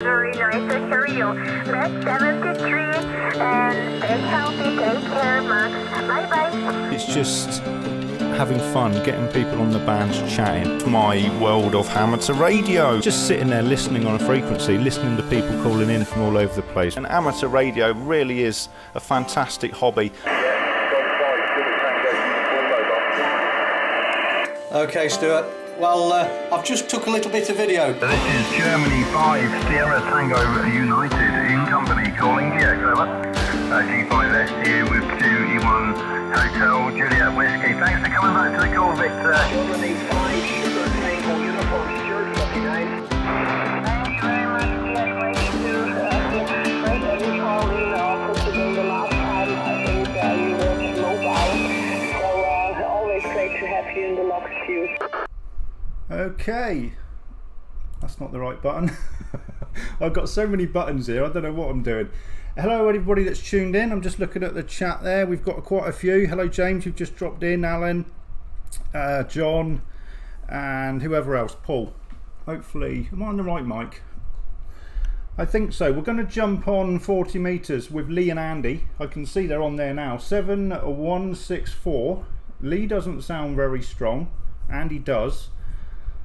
Very nice to hear you. That's 73 and stay healthy, take care, Max. Bye-bye. It's just having fun, getting people on the band chatting. My world of amateur radio. Just sitting there listening on a frequency, listening to people calling in from all over the place. And amateur radio really is a fantastic hobby. Okay, Stuart. Well, I've just took a little bit of video. This is Germany 5, Sierra Tango United in company calling GX, over. G5SU with 2E1 Hotel Juliet Whiskey. Thanks for coming back to the call, Victor. Germany 5, Sugar Tango Uniform, Stuart 59. Thank you very much, yes, ready to break every call in also today. The last time I think you were mobile. So always great to have you in the logs queue. Okay, that's not the right button. I've got so many buttons here, I don't know what I'm doing. Hello everybody that's tuned in. I'm just looking at the chat there. We've got quite a few. Hello James, you've just dropped in. Alan, John, and whoever else. Paul. Hopefully, am I on the right mic? I think so. We're going to jump on 40 meters with Lee and Andy. I can see they're on there now. 7164. Lee doesn't sound very strong. Andy does.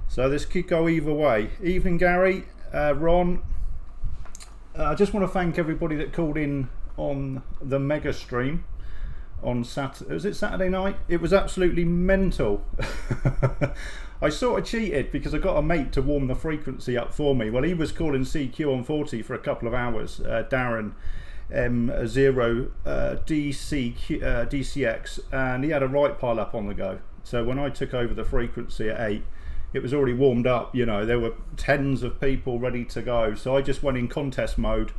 So this could go either way. Evening Gary, Ron. I just want to thank everybody that called in on the mega stream on Saturday. Was it Saturday night? It was absolutely mental. I sort of cheated because I got a mate to warm the frequency up for me. Well, he was calling CQ on 40 for a couple of hours. Darren M0 DCX, and he had a right pile up on the go. So when I took over the frequency at 8, it was already warmed up, you know, there were tens of people ready to go. So I just went in contest mode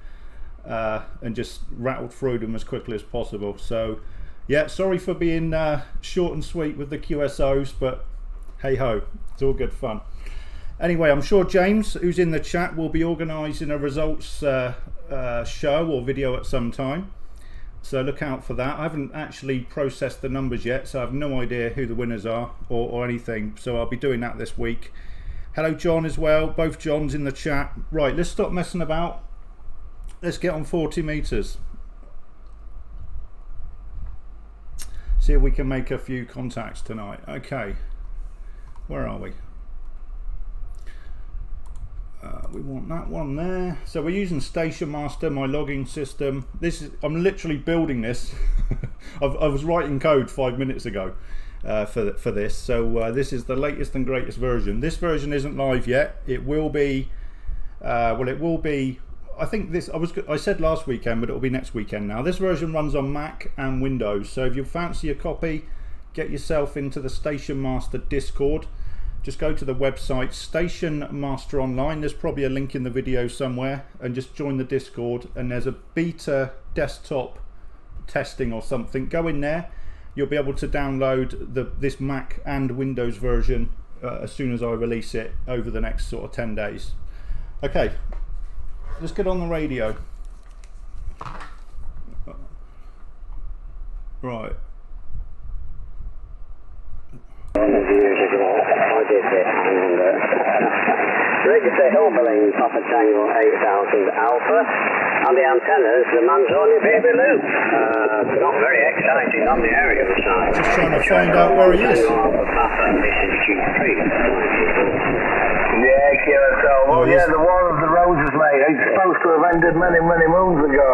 and just rattled through them as quickly as possible. So yeah, sorry for being short and sweet with the QSOs, but hey ho, it's all good fun. Anyway, I'm sure James, who's in the chat, will be organising a results show or video at some time. So look out for that. I haven't actually processed the numbers yet, so I have no idea who the winners are or anything. So I'll be doing that this week. Hello John as well, both Johns in the chat. Right, let's stop messing about. Let's get on 40 meters. See if we can make a few contacts tonight. Okay, where are we? We want that one there. So we're using Station Master, my logging system. This is, I'm literally building this. I was writing code 5 minutes ago for this. So this is the latest and greatest version. This version isn't live yet. It will be. Well, it will be. I think this. I said last weekend, but it will be next weekend now. This version runs on Mac and Windows. So if you fancy a copy, get yourself into the Station Master Discord. Just go to the website Station Master Online. There's probably a link in the video somewhere, and just join the Discord. And there's a beta desktop testing or something. Go in there. You'll be able to download this Mac and Windows version as soon as I release it over the next sort of 10 days. Okay, let's get on the radio. Right. Years ago, I did this, and register Hillbilling, Papa Tango 8000 Alpha, and the antennas, the Manzoni Baby Loop. Not very exciting on the aerial side. Just trying to find out where he is. Alpha Papa, this is Q3. Yeah, QSO. Well, yeah, the War of the Roses, mate. It's supposed to have ended many, many moons ago.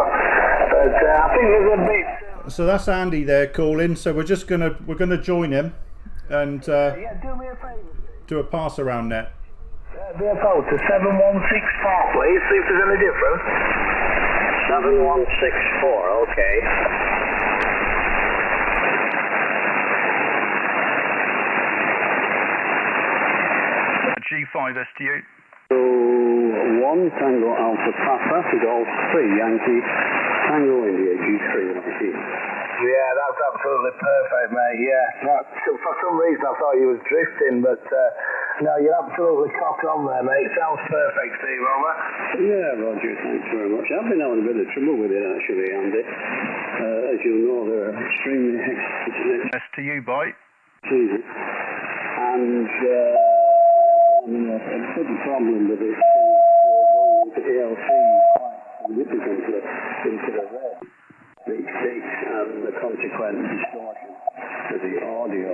But I think there's a bit. So that's Andy there calling. So we're gonna join him and Yeah, do me a favour. do a pass around net. Be a phone to 7164, please. See if there's any difference. 7164, okay. G5STU. So 1 Tango Alpha Papa, Golf 3 Yankee, Tango India G3. Yeah, that's absolutely perfect, mate. Yeah. For some reason I thought you was drifting, but no, you're absolutely caught on there, mate. Sounds perfect, Steve. Over. Yeah, Roger, thanks very much. I've been having a bit of trouble with it, actually, Andy. As you know, they're extremely expensive. STU bite. And a big problem with it. Going the ELC quite significantly into the red. Each beat and the consequent distortion to the audio.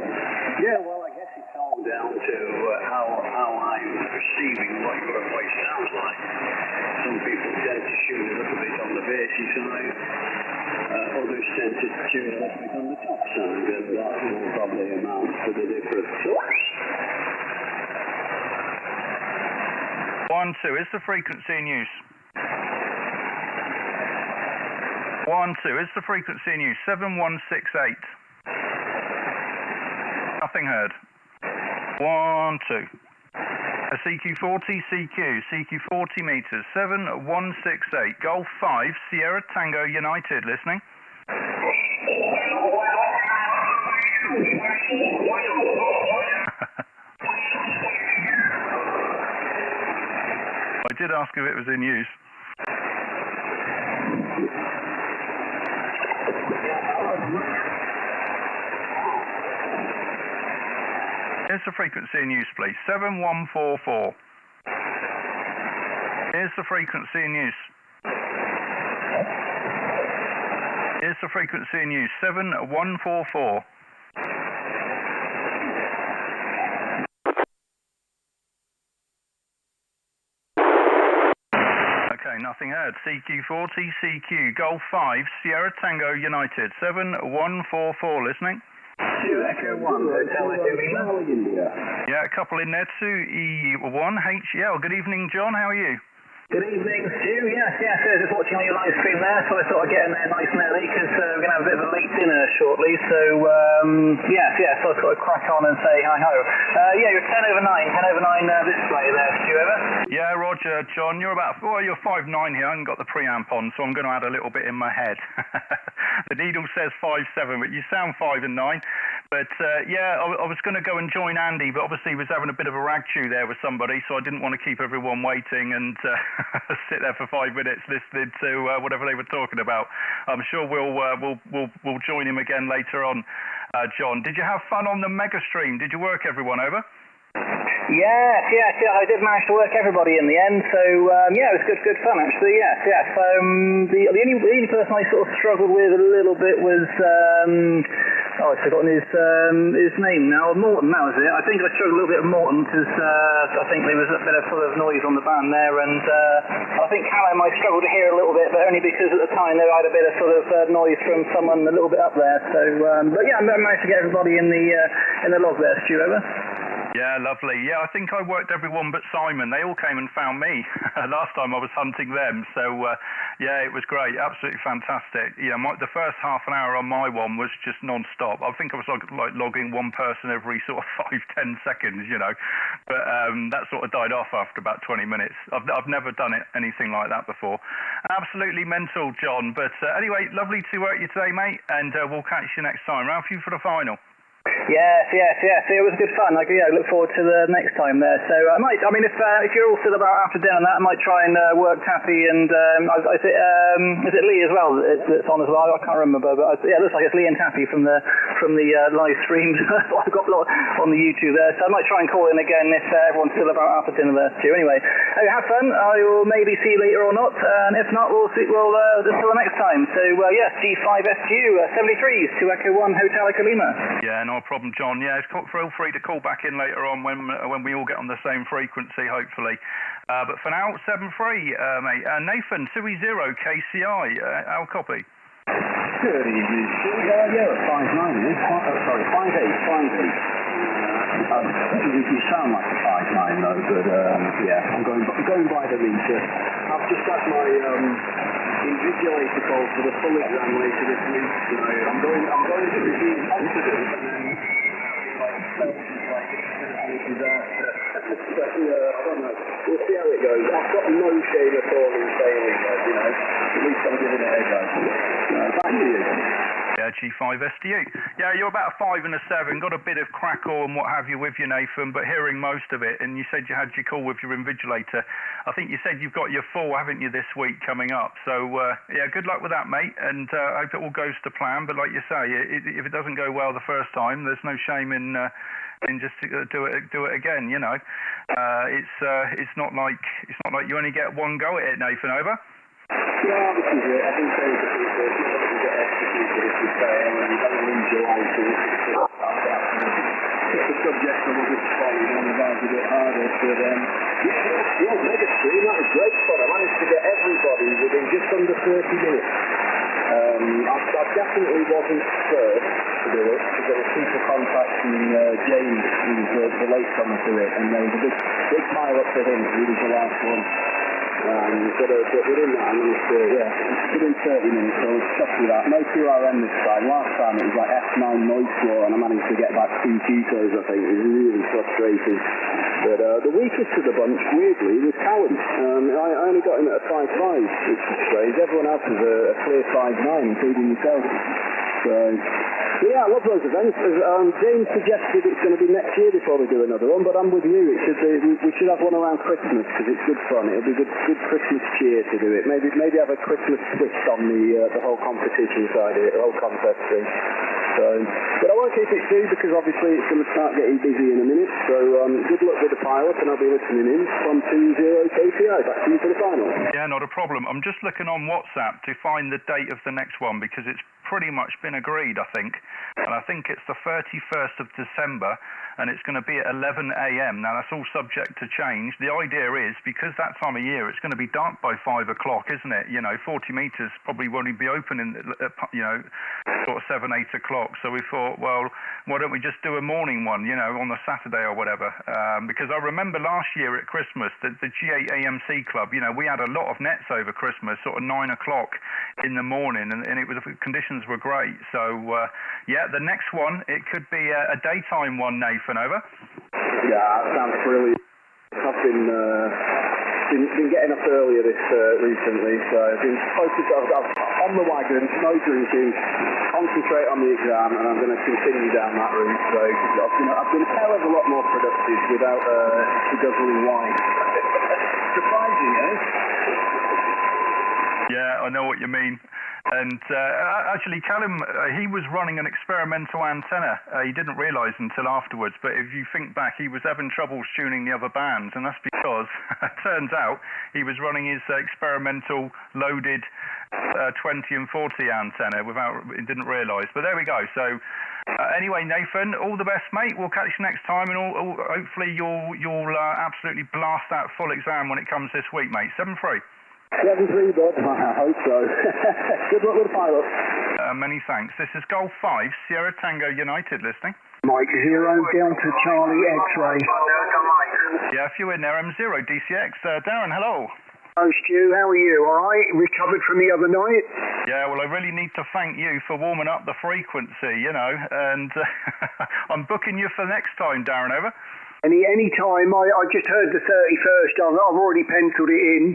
Yeah, well, I guess it's all down to how I'm perceiving what your voice sounds like. Some people tend to tune a little bit on the bassy side, others tend to tune a little bit on the top side, and that will probably amount to the difference. 1, 2, is the frequency in use? 1, 2, is the frequency in use? 7168. Nothing heard. 1, 2. A CQ40 CQ, CQ40 meters, 7168, Golf 5, Sierra Tango United, listening. I did ask if it was in use. Here's the frequency in use, please. 7144. Here's the frequency in use. Here's the frequency in use. 7144. Okay, nothing heard. CQ40, CQ, Golf 5, Sierra Tango United. 7144, listening. 2 Echo 1, Hotel Echo India. Yeah, a couple in there. 2E1, HL. Good evening, John. How are you? Good evening, Stu. Yes, so just watching on your live stream there, so I thought I'd get in there nice and early because we're going to have a bit of a late dinner shortly. So, so I thought I'd crack on and say hi-ho. You're 10 over 9 display there, Stu, ever? Yeah, Roger, John. You're about, you're 5'9" here. I haven't got the preamp on, so I'm going to add a little bit in my head. The needle says 5'7", but you sound 5 and 9. But, I was going to go and join Andy, but obviously he was having a bit of a rag chew there with somebody, so I didn't want to keep everyone waiting and sit there for 5 minutes listening to whatever they were talking about. I'm sure we'll join him again later on. John, did you have fun on the mega stream? Did you work everyone over? Yes, I did manage to work everybody in the end, so it was good fun actually. Yes. The only person I sort of struggled with a little bit was I've forgotten his name now. Morton, that was it. I think I struggled a little bit with Morton because I think there was a bit of sort of noise on the band there, and I think Callum I struggled to hear a little bit, but only because at the time there I had a bit of sort of noise from someone a little bit up there. So, I managed to get everybody in the log there. Stu, over. Yeah, lovely. Yeah, I think I worked everyone but Simon. They all came and found me. Last time I was hunting them. So, it was great. Absolutely fantastic. Yeah, the first half an hour on my one was just non-stop. I think I was like logging one person every sort of 5-10 seconds, But that sort of died off after about 20 minutes. I've never done anything like that before. Absolutely mental, John. But anyway, lovely to work you today, mate. And we'll catch you next time. Round for you for the final. Yes. It was good fun. I look forward to the next time there. So if you're all still about after dinner, I might try and work Taffy and is it Lee as well that's on as well? I can't remember, but it looks like it's Lee and Taffy from the live streams I've got on the YouTube there. So I might try and call in again if everyone's still about after dinner there too. Anyway, have fun. I will maybe see you later or not, and if not, we'll see. Until the next time. So G5SU 73s to Echo 1 Hotel Echo Lima. Yeah, no problem, John. Yeah, feel free to call back in later on when we all get on the same frequency, hopefully. But for now, 7-3, mate. Nathan, 2E0 KCI, our copy. Good evening. 5'9", sorry, 5'8". You sound like a 5'9", though, but I'm going by the meter. I've just had my invigilator called for the full exam later this week, so I'm going to be confident and then but I don't know. We'll see how it goes. I've got no shame at all in failing, at least I'm giving it a go. Back to you. Yeah, G5 STU. Yeah, you're about a 5 and a 7. Got a bit of crackle and what have you with you, Nathan, but hearing most of it. And you said you had your call with your invigilator. I think you said you've got your 4, haven't you, this week coming up? So yeah, good luck with that, mate. And I hope it all goes to plan. But like you say, if it doesn't go well the first time, there's no shame in just do it again. You know, it's not like you only get one go at it, Nathan. Over. Yeah, this is it. I think there is a few things that you get executed if you fail and you don't lose your life. It's a subject that was explained on the guys a bit harder, but yeah, mega stream, that was great fun. I managed to get everybody within just under 30 minutes. I definitely wasn't first to do it because there was people contacting James, who was the late comer to it, and there was a big pile up for him. He was the last one. But within that, I managed to, within 30 minutes, I was chuffed with that. No 2RM this time. Last time it was like F9 noise floor, and I managed to get back 2 Cheetos, I think. It was really frustrating. But the weakest of the bunch, weirdly, was Cowan. I only got him at a 5.5, which is strange. Everyone else was a clear 5.9, including yourself. So yeah, I love those events. James suggested it's going to be next year before we do another one, but I'm with you. It should be. We should have one around Christmas because it's good fun. It'll be good Christmas cheer to do it. Maybe have a Christmas twist on the whole competition side of it, the whole contest thing. So, but I won't keep it too because obviously it's going to start getting busy in a minute. So good luck with the pilot, and I'll be listening in from 20 KPI. Back to you for the final. Yeah, not a problem. I'm just looking on WhatsApp to find the date of the next one because it's pretty much been agreed, I think. And I think it's the 31st of December, and it's going to be at 11 a.m. Now, that's all subject to change. The idea is, because that time of year, it's going to be dark by 5 o'clock, isn't it? You know, 40 metres probably won't even be open in, you know, sort of 7, 8 o'clock. So we thought, well, why don't we just do a morning one, you know, on the Saturday or whatever? Because I remember last year at Christmas, the G8 AMC Club, you know, we had a lot of nets over Christmas, sort of 9 o'clock in the morning, and it was, conditions were great. So, yeah, the next one, it could be a daytime one, Nathan, over. Yeah, that sounds brilliant. I've been getting up earlier this recently, so I've been focused on the wagon, no drinking, concentrate on the exam, and I'm going to continue down that route. So I've been a hell of a lot more productive without the guzzling wine. Surprising, eh? Yeah, I know what you mean. And actually, Callum, he was running an experimental antenna. He didn't realise until afterwards, but if you think back, he was having trouble tuning the other bands, and that's because, it turns out, he was running his experimental loaded 20 and 40 antenna he didn't realise. But there we go. So anyway, Nathan, all the best, mate. We'll catch you next time, and hopefully you'll absolutely blast that full exam when it comes this week, mate. 7-3. 7-3, bud. I hope so. Good luck with the pilot. Many thanks. This is Golf 5, Sierra Tango United listening. Mike 0, Delta Charlie X-ray. Yeah, if you're in there, M0 DCX. Darren, hello. Oh, Stu, how are you? All right? Recovered from the other night? Yeah, well, I really need to thank you for warming up the frequency, you know, and I'm booking you for next time, Darren, over. Any time. I just heard the 31st. I've already penciled it in.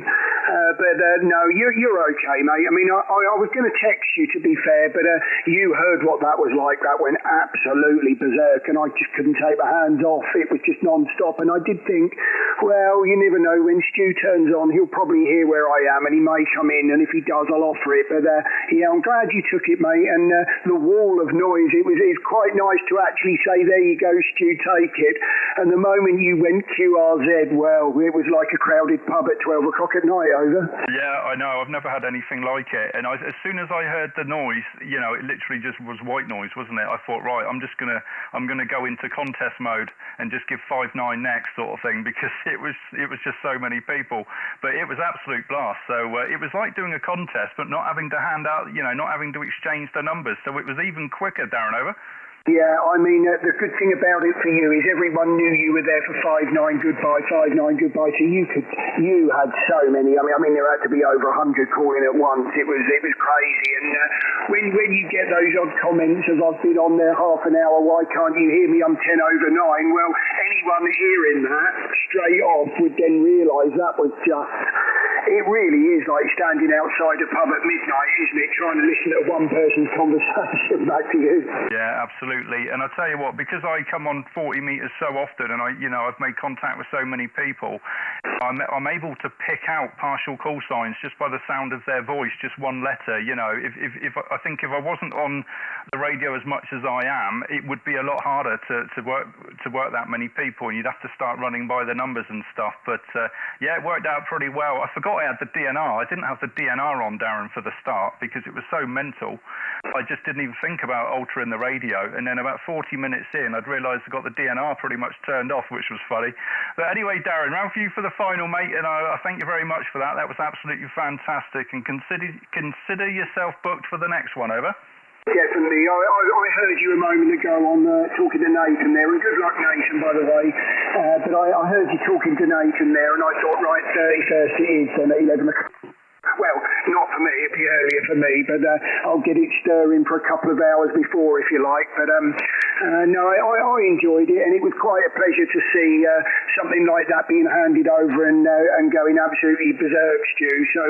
But no, you're okay, mate. I mean, I was going to text you, to be fair, but you heard what that was like. That went absolutely berserk, and I just couldn't take my hands off. It was just non-stop, and I did think, well, you never know. When Stu turns on, he'll probably hear where I am, and he may come in, and if he does, I'll offer it. But yeah, I'm glad you took it, mate. And the wall of noise, it's quite nice to actually say, there you go, Stu, take it. And the moment you went QRZ, well, it was like a crowded pub at 12 o'clock at night, over. Yeah, I know. I've never had anything like it. And as soon as I heard the noise, you know, it literally just was white noise, wasn't it? I thought, right, I'm gonna go into contest mode and just give 5-9 next sort of thing, because it was just so many people. But it was absolute blast. So it was like doing a contest, but not having to hand out, you know, not having to exchange the numbers. So it was even quicker, Darren, over. Yeah, I mean, the good thing about it for you is everyone knew you were there for 5-9 goodbye, 5-9 goodbye. So you had so many. I mean, there had to be over 100 calling at once. It was crazy. And when you get those odd comments as I've been on there half an hour, why can't you hear me? I'm 10 over 9. Well, anyone hearing that straight off would then realise that was just. It really is like standing outside a pub at midnight, isn't it? Trying to listen to one person's conversation back to you. Yeah, absolutely. And I tell you what, because I come on 40 metres so often, and I've made contact with so many people, I'm able to pick out partial call signs just by the sound of their voice, just one letter. You know, if I think if I wasn't on the radio as much as I am, it would be a lot harder to work that many people, and you'd have to start running by the numbers and stuff. But yeah, it worked out pretty well. I forgot I had the DNR. I didn't have the DNR on, Darren, for the start because it was so mental. I just didn't even think about altering the radio. And then about 40 minutes in, I'd realised I got the DNR pretty much turned off, which was funny. But anyway, Darren, round for you for the final, mate, and I thank you very much for that. That was absolutely fantastic. And consider yourself booked for the next one, over. Definitely. I heard you a moment ago on talking to Nathan there, and good luck, Nathan, by the way. But I heard you talking to Nathan there, and I thought, right, 31st it is, then at 11 o'clock. Well, not for me, it'd be earlier for me, but I'll get it stirring for a couple of hours before, if you like. But no, I enjoyed it, and it was quite a pleasure to see something like that being handed over and going absolutely berserk, Stu. So,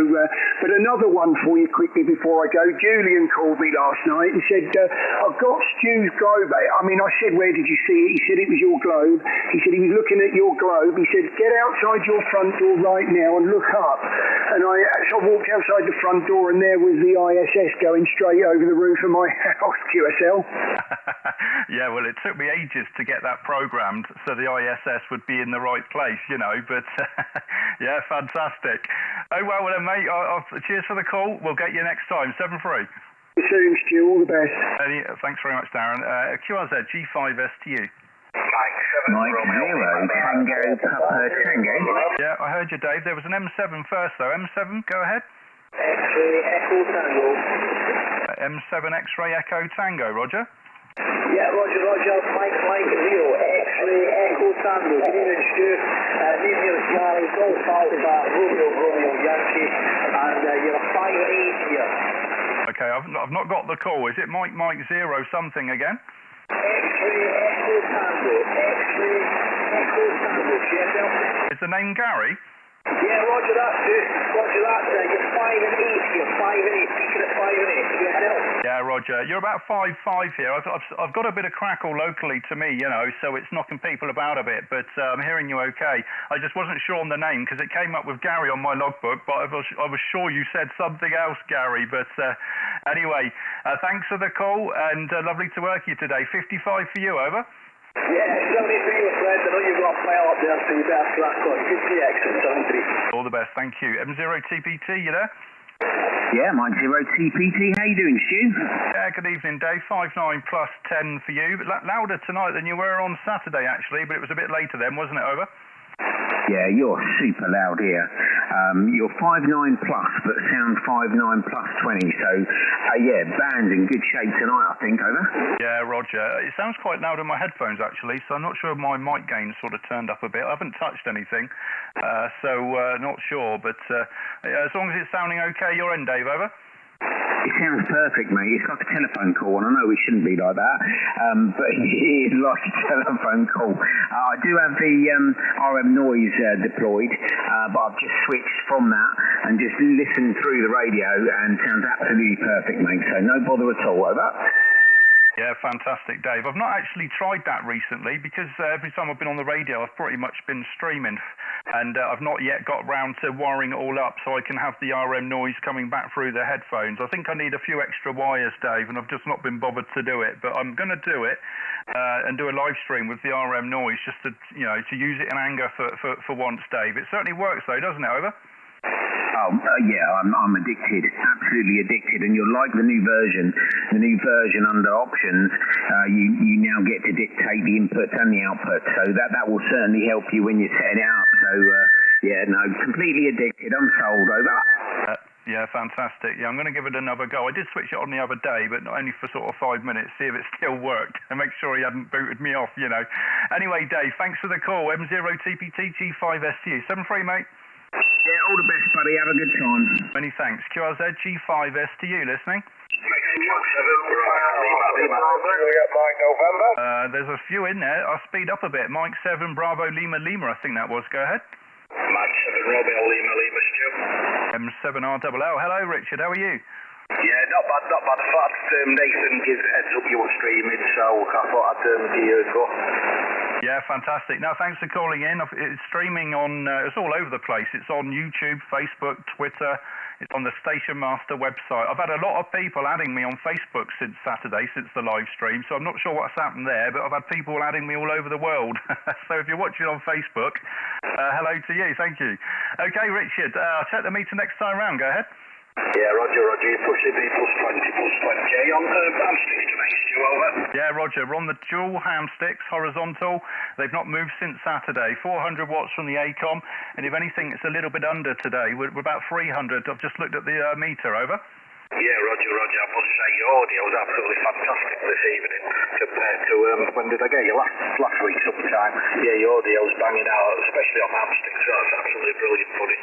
but another one for you quickly before I go. Julian called me last night and said, I've got Stu's globe. I mean, I said, where did you see it? He said it was your globe. He said he was looking at your globe. He said, get outside your front door right now and look up. And so I walked outside the front door, and there was the ISS going straight over the roof of my house, QSL. Yeah, well, it took me ages to get that programmed so the ISS would be in the right place, you know, but yeah, fantastic. Oh, well then, mate, cheers for the call. We'll get you next time, 7-3. See you soon, Stu. All the best. Thanks very much, Darren. QRZ G5STU. Mike 0, Tango, Papa Tango. Yeah, I heard you, Dave. There was an M7 first, though. M7, go ahead. X-ray Echo Tango. M7 X-ray Echo Tango, Roger. Yeah, Roger, Mike 0, X-ray Echo Tango. Good evening, Stu. Name Charlie, Golf Alpha, Romeo Yankee, and you're a 5-8 here. Okay, I've not got the call. Is it Mike 0 something again? X-ray Echo Tango. X-ray Echo Tango. GSL. Is the name Gary? Yeah, Roger that, Stu. Roger that. You're 5-8 here. 5-8. Speaking at 5-8. GSL. Yeah, Roger. You're about 5-5 here. I've got a bit of crackle locally to me, you know, so it's knocking people about a bit, but I'm hearing you okay. I just wasn't sure on the name because it came up with Gary on my logbook, but I was sure you said something else, Gary. But anyway, thanks for the call, and lovely to work you today. 55 for you, over. Yeah, 70 for you, Fred. I know you've got a pile up there, so you better crack on. Good PX at 73. All the best, thank you. M0TPT, you there? Yeah, Mike 0 TPT. How you doing, Stu? Yeah, good evening, Dave. 5-9 plus 10 for you. Louder tonight than you were on Saturday, actually, but it was a bit later then, wasn't it, over? Yeah, you're super loud here. You're 5-9 plus, but sound 5-9 plus 20. So, yeah, band's in good shape tonight, I think, over. Yeah, Roger. It sounds quite loud on my headphones, actually, so I'm not sure if my mic gain sort of turned up a bit. I haven't touched anything, so not sure. But yeah, as long as it's sounding okay, your end, Dave, over. It sounds perfect, mate. It's like a telephone call, and I know it shouldn't be like that, but it is like a telephone call. I do have the RM noise deployed, but I've just switched from that and just listened through the radio, and sounds absolutely perfect, mate. So no bother at all, over. Yeah, fantastic, Dave. I've not actually tried that recently because every time I've been on the radio, I've pretty much been streaming, and I've not yet got round to wiring it all up so I can have the RM noise coming back through the headphones. I think I need a few extra wires, Dave, and I've just not been bothered to do it. But I'm going to do it and do a live stream with the RM noise just to, you know, to use it in anger for once, Dave. It certainly works, though, doesn't it, over? Oh, yeah, I'm addicted, absolutely addicted, and you'll like the new version under options. You now get to dictate the inputs and the outputs, so that will certainly help you when you're setting it up. So, yeah, no, completely addicted. I'm sold, over. Yeah, fantastic. Yeah, I'm going to give it another go. I did switch it on the other day, but only for sort of 5 minutes, see if it still worked, and make sure he hadn't booted me off, you know. Anyway, Dave, thanks for the call. M0TPT G5STU. 7-3, mate. Yeah, all the best, buddy. Have a good time. Many thanks. QRZ G5STU, listening. There's a few in there. I'll speed up a bit. Mike 7 Bravo Lima Lima, I think that was. Go ahead. Mike 7 Romeo Lima Lima, Stu. M7RLL. Hello, Richard. How are you? Yeah, not bad, not bad. I thought Nathan gives heads up you were streaming, so I thought I'd give you a go. Yeah, fantastic. No, thanks for calling in. It's streaming on, it's all over the place. It's on YouTube, Facebook, Twitter. It's on the Station Master website. I've had a lot of people adding me on Facebook since Saturday, since the live stream, so I'm not sure what's happened there, but I've had people adding me all over the world. So if you're watching on Facebook, hello to you. Thank you. Okay, Richard, I'll check the meter next time round. Go ahead. Yeah, Roger. You pushing me +20 on ham sticks tonight, Stu, over. Yeah, Roger. We're on the dual ham sticks, horizontal. They've not moved since Saturday. 400 watts from the ACOM, and if anything, it's a little bit under today. We're about 300. I've just looked at the meter, over. Yeah, Roger. I must say your audio was absolutely fantastic this evening compared to when did I get you last week sometime. Yeah, your audio's banging out, especially on ham sticks. That's absolutely brilliant, buddy.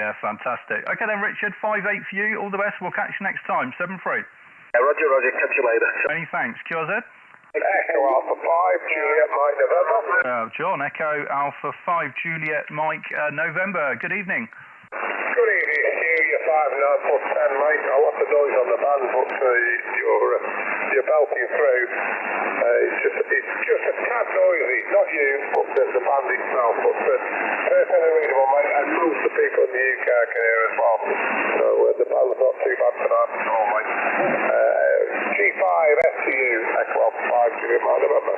Yeah, fantastic. Okay then, Richard, 5-8 for you. All the best. We'll catch you next time. 7-3. Yeah, Roger. Catch you later. Many thanks. QRZ. Echo Alpha 5, Juliet Mike November. John, Echo Alpha 5, Juliet Mike November. Good ening. Good evening, Stu. You're 5-9+10, mate. A lot of noise on the band, but you're belting through. It's just a tad noisy. Not you, but the band itself. But perfectly reasonable, mate. And most of the people in the UK can hear as well. So the band's not too bad tonight at all, mate. G5 STU, Echo Alpha 5, Juliet Mike November.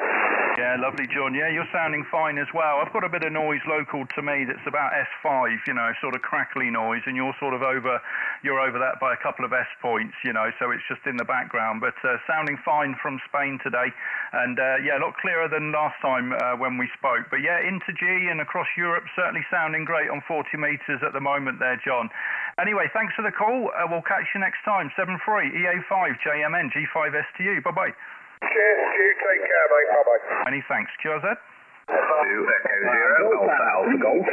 Yeah, lovely, John. Yeah, you're sounding fine as well. I've got a bit of noise local to me that's about S5, you know, sort of crackly noise, and you're sort of over that by a couple of S points, you know, so it's just in the background. But sounding fine from Spain today, and yeah, a lot clearer than last time when we spoke. But yeah, into G and across Europe, certainly sounding great on 40 metres at the moment there, John. Anyway, thanks for the call. We'll catch you next time. 7-3, EA5, JMN, G5STU. Bye-bye. Cheers, Stu. Take care, mate. Bye-bye. Many thanks. QRZ. Echo 0, Alpha Golf.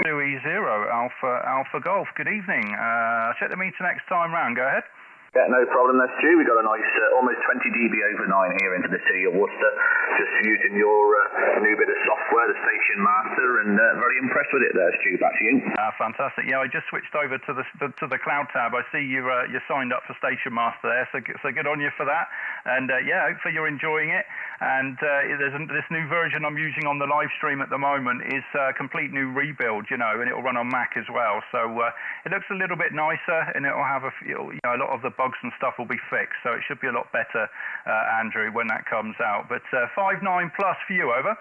2E0, Alpha Golf. Good evening. Check the meter next time round. Go ahead. Yeah, no problem there, Stu. We've got a nice almost 20 dB over 9 here into the city of Worcester, just using your new bit of software, the Station Master, and very impressed with it there, Stu. Back to you. Fantastic. Yeah, I just switched over to the cloud tab. I see you're signed up for Station Master there, so good on you for that. And yeah, hopefully you're enjoying it. And this new version I'm using on the live stream at the moment is a complete new rebuild, you know, and it'll run on Mac as well. So it looks a little bit nicer, and it'll have a lot of the bugs and stuff will be fixed, so it should be a lot better, Andrew, when that comes out. But 5-9 plus for you, over.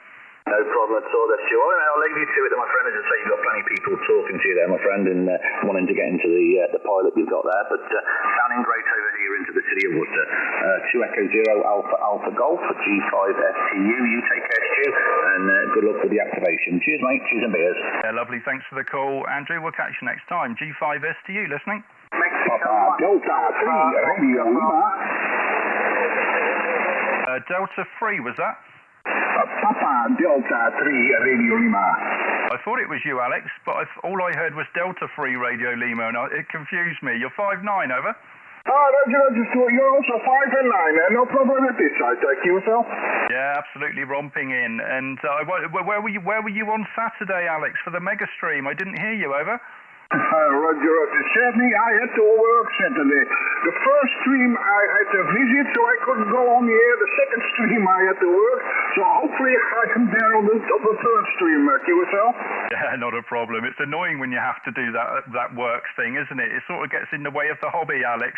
No problem at all, that's you. I'll leave you to it, my friend. As I say, you've got plenty of people talking to you there, my friend, and wanting to get into the pilot you've got there. But sounding great over here into the city of Worcester. 2 Echo 0 Alpha Golf, G5STU. You take care, Stu, and good luck with the activation. Cheers, mate. Cheers and beers. Yeah, lovely. Thanks for the call, Andrew. We'll catch you next time. G5STU, listening. Papa Delta 3, Radio Lima. Delta 3, was that? Papa Delta 3, Radio Lima. I thought it was you, Alex, but all I heard was Delta 3 Radio Lima, and it confused me. You're 5-9, over. Roger, Stuart. You're also 5 and 9. No problem with this, I take you, yourself. Yeah, absolutely romping in. And where were you on Saturday, Alex, for the mega stream? I didn't hear you, over. Roger. Sadly, I had to work Saturday. The first stream I had to visit, so I couldn't go on the air. The second stream I had to work, so hopefully I can there on the third stream, QSL. Yeah, not a problem. It's annoying when you have to do that work thing, isn't it? It sort of gets in the way of the hobby, Alex.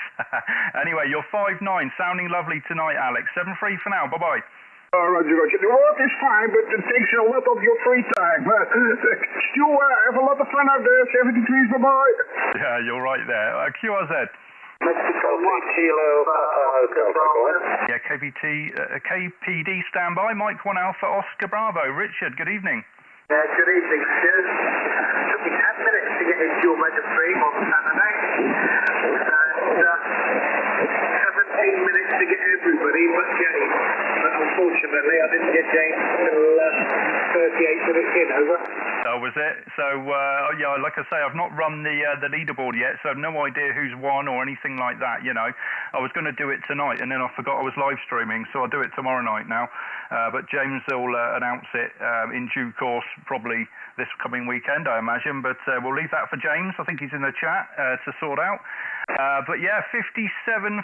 Anyway, you're 5-9, sounding lovely tonight, Alex. 7-3 for now. Bye-bye. Roger. The work is fine, but it takes a lot of your free time. Stu, have a lot of fun out there. 73, bye-bye. Yeah, you're right there. QRZ. Mexico, Kilo, yeah, KPD standby. Mike 1 Alpha Oscar Bravo. Richard, good evening. Yeah, good evening, Stu. Took me 10 minutes to get into your mega stream on Saturday. unfortunately. I didn't get James until 38 minutes in, over. Oh, was it? So, yeah, like I say, I've not run the leaderboard yet, so I've no idea who's won or anything like that, you know. I was going to do it tonight, and then I forgot I was live streaming, so I'll do it tomorrow night now. But James will announce it in due course, probably this coming weekend, I imagine. But we'll leave that for James. I think he's in the chat to sort out. But yeah, 57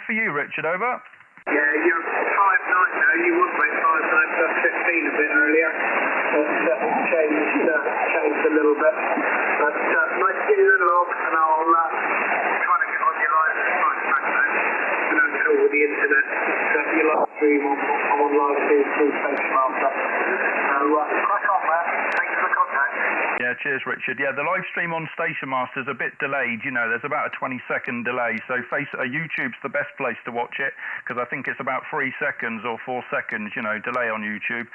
for you, Richard, over. Yeah, you're 5'9" now. You would make 5'9 plus 15 a bit earlier. It's changed a little bit. But nice to get you in, log, and I'll try to get on your live as much as I can. You know, until with the internet, your live stream, I'm on live stream through Station Master. So, crack on, man. Thanks for the contact. Yeah, cheers, Richard. Yeah, the live stream on Station Master is a bit delayed. You know, there's about a 20-second delay. So YouTube's the best place to watch it because I think it's about 3 seconds or 4 seconds, you know, delay on YouTube.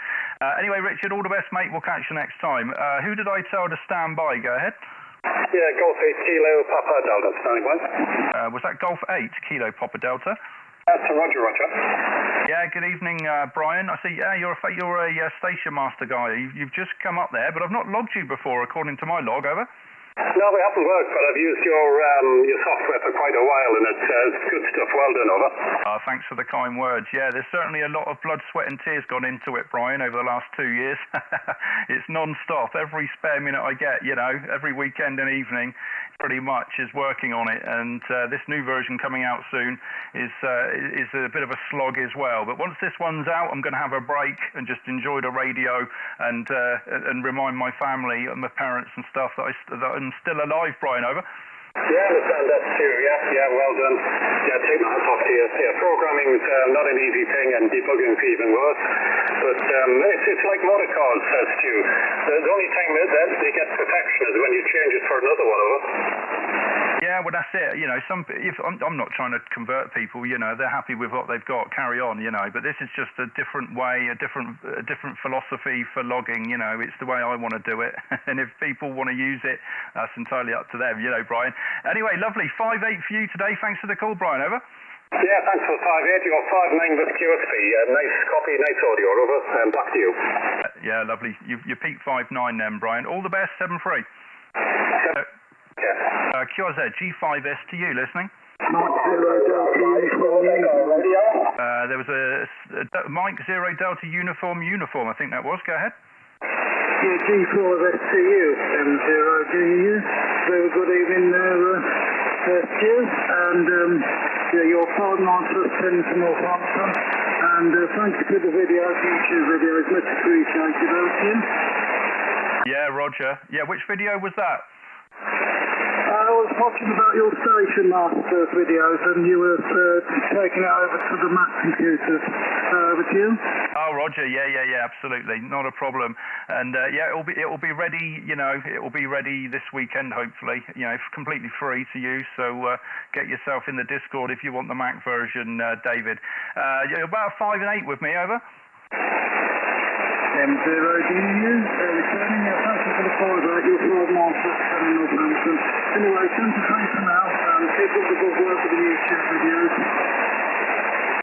Anyway, Richard, all the best, mate. We'll catch you next time. Who did I tell to stand by? Go ahead. Yeah, Golf 8 Kilo Papa Delta, standing by. Was that Golf 8 Kilo Papa Delta? That's Roger. Yeah, good evening, Brian. I see, yeah, you're a Station Master guy. You've just come up there, but I've not logged you before, according to my log, over. No, we haven't worked, but I've used your software for quite a while, and it's good stuff. Well done, over. Thanks for the kind words. Yeah, there's certainly a lot of blood, sweat and tears gone into it, Brian, over the last 2 years. It's non-stop. Every spare minute I get, you know, every weekend and evening, pretty much is working on it. And this new version coming out soon is a bit of a slog as well. But once this one's out, I'm going to have a break and just enjoy the radio and remind my family and my parents and stuff that I'm still alive, Brian, over. Yeah, I understand that too. Yeah, well done. Yeah, take my hats off to you. Yeah, programming's not an easy thing, and debugging's even worse. But it's like motor cars, says Stu. The only time that they get protection is when you change it for another one, over. Yeah, well, that's it. You know, I'm not trying to convert people. You know, they're happy with what they've got. Carry on. You know, but this is just a different way, a different philosophy for logging. You know, it's the way I want to do it. And if people want to use it, that's entirely up to them. You know, Brian. Anyway, lovely. 5-8 for you today. Thanks for the call, Brian. Over. Yeah, thanks for the 5-8. You got 5-9 with QSP. Nice copy, nice audio. Over. Back to you. Yeah, lovely. You peaked 5-9 then, Brian. All the best. 7-3. QRZ G5S to you, listening. There was a Mike 0 Delta uniform, I think that was. Go ahead. Yeah, G4S to you, 70 GU. Very good evening there, Stu. And your 5-9 plus 10 to Northampton. And thanks for the video, YouTube video. It's much appreciated, Stu. Yeah, Roger. Yeah, which video was that? I was watching about your Station Master videos, and you were taking it over to the Mac computers. With you? Oh, Roger. Yeah, absolutely, not a problem. And yeah, it will be ready. You know, it will be ready this weekend, hopefully. You know, completely free to use. So get yourself in the Discord if you want the Mac version, David. You're about 5 and 8 with me, over. M0 GU, returning. Thank you for the call about your 5-9 plus 7 Northampton. Anyway, thanks for now. Keep up the good work with the YouTube videos.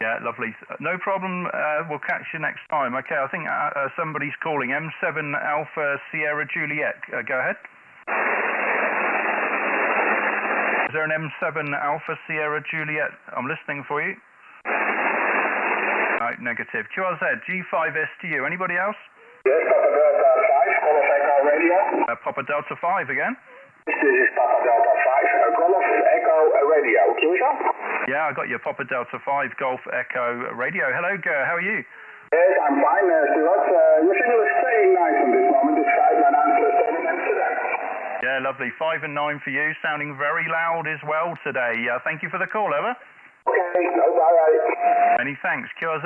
Yeah, lovely. No problem. We'll catch you next time. Okay, I think somebody's calling. M7 Alpha Sierra Juliet. Go ahead. Is there an M7 Alpha Sierra Juliet? I'm listening for you. Right, negative. QRZ G5S to you. Anybody else? Yes, Papa Delta 5, Golf Echo Radio. Papa Delta 5 again. This is Papa Delta 5, Golf Echo Radio. Can we go? Yeah, I got your Papa Delta 5 Golf Echo Radio. Hello, Ger. How are you? Yes, I'm fine, Stuart. Your signal is staying nice at this moment, despite my unpleasant incident. Yeah, lovely. 5 and 9 for you. Sounding very loud as well today. Thank you for the call, over. Okay, no, bye. Many thanks. QRZ?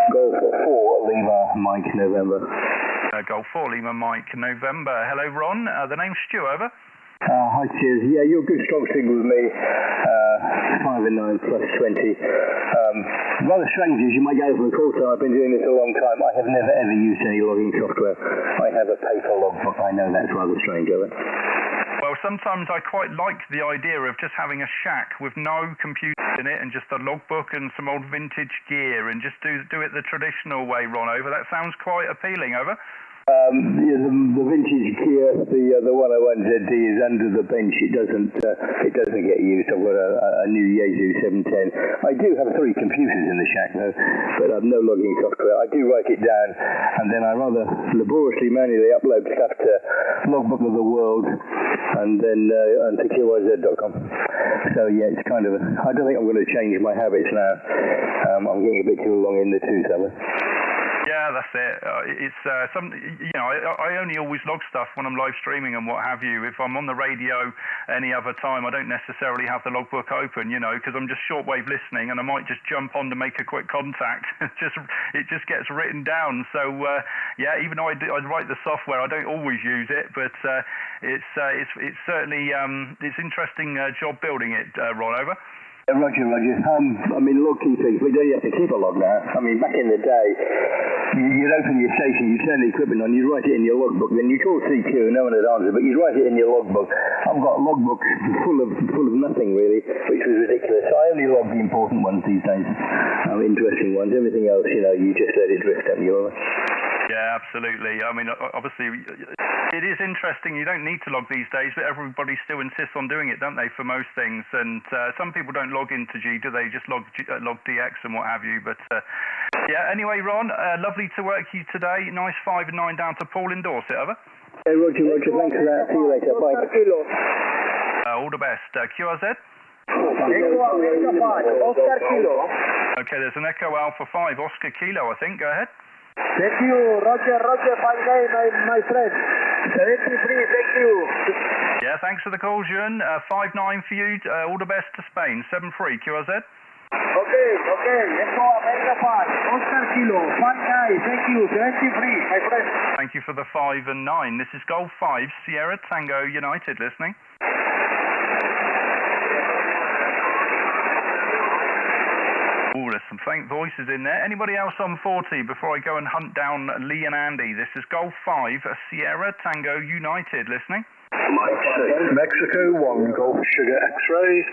Golf 4 Lima Mike November. Golf 4 Lima Mike November. Hello, Ron. The name's Stu, over. Hi, cheers. Yeah, you're good strong signal with me. 5 and 9 plus 20. Rather strange is you might go from the call time. I've been doing this a long time. I have never ever used any logging software. I have a paper logbook. I know that's rather strange, of it. Well, sometimes I quite like the idea of just having a shack with no computer in it and just a logbook and some old vintage gear and just do it the traditional way, Ron, over. That sounds quite appealing, over. The vintage Kia, the 101 ZD is under the bench. It doesn't get used. I've got a new Yaesu 710. I do have 3 computers in the shack though, but I've no logging software. I do write it down, and then I rather laboriously manually upload stuff to Logbook of the World, and then onto QYZ.com. So yeah, it's kind of. I don't think I'm going to change my habits now. I'm getting a bit too long in the tooth, am I? Yeah, that's it. It's I only always log stuff when I'm live streaming and what have you. If I'm on the radio any other time, I don't necessarily have the logbook open, because I'm just shortwave listening, and I might just jump on to make a quick contact. It just gets written down. So even though I write the software, I don't always use it, but it's certainly it's interesting job building it, Ron, over. Roger. Log keeping, we don't have to keep a log now. Back in the day, you'd open your station, you'd turn the equipment on, you'd write it in your logbook, then you'd call CQ, no one would answer, but you'd write it in your logbook. I've got logbooks full of nothing really, which was ridiculous. So I only log the important ones these days, interesting ones. Everything else, you just let it drift up your. Yeah, absolutely. Obviously, it is interesting. You don't need to log these days, but everybody still insists on doing it, don't they, for most things? And some people don't log into G, do they? Just log DX and what have you. But anyway, Ron, lovely to work you today. Nice 5 and 9 down to Paul in Dorset, over. Hey, Roger, thanks for that. See you later. Bye. All the best. QRZ? Oscar Kilo. Okay, there's an Echo Alpha 5, Oscar Kilo, I think. Go ahead. Thank you, Roger, fine day, my friend. 73, thank you. Yeah, thanks for the call, Jun. 5-9 for you. All the best to Spain. 7-3, QRZ. Okay. Echo America 5, Oscar Kilo, fine day, thank you. 73, my friend. Thank you for the 5 and 9. This is Golf 5, Sierra Tango United listening. Oh, there's some faint voices in there. Anybody else on 40 before I go and hunt down Lee and Andy? This is Golf 5, Sierra Tango United listening. Mike 6, Mexico 1, Golf Sugar X-Ray.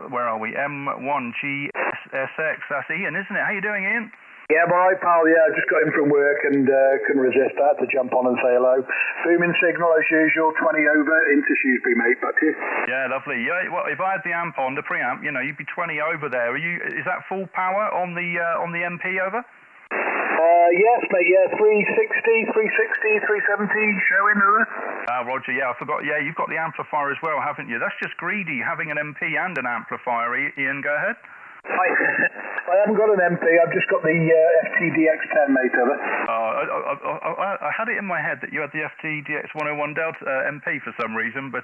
Where are we? M1GSX. That's Ian, isn't it? How you doing, Ian? Yeah, I'm alright, pal. Yeah, I just got in from work and couldn't resist that to jump on and say hello. Booming signal as usual, 20 over into Shrewsbury, mate. Back to you. Yeah, lovely. Yeah, well, if I had the amp on, the preamp, you'd be 20 over there. Is that full power on the MP over? Yes, mate. Yeah, 360, 370 showing over. Roger. Yeah, I forgot. Yeah, you've got the amplifier as well, haven't you? That's just greedy having an MP and an amplifier. Ian, go ahead. I haven't got an MP, I've just got the FTDX10, mate, over. I had it in my head that you had the FTDX101 Delta MP for some reason, but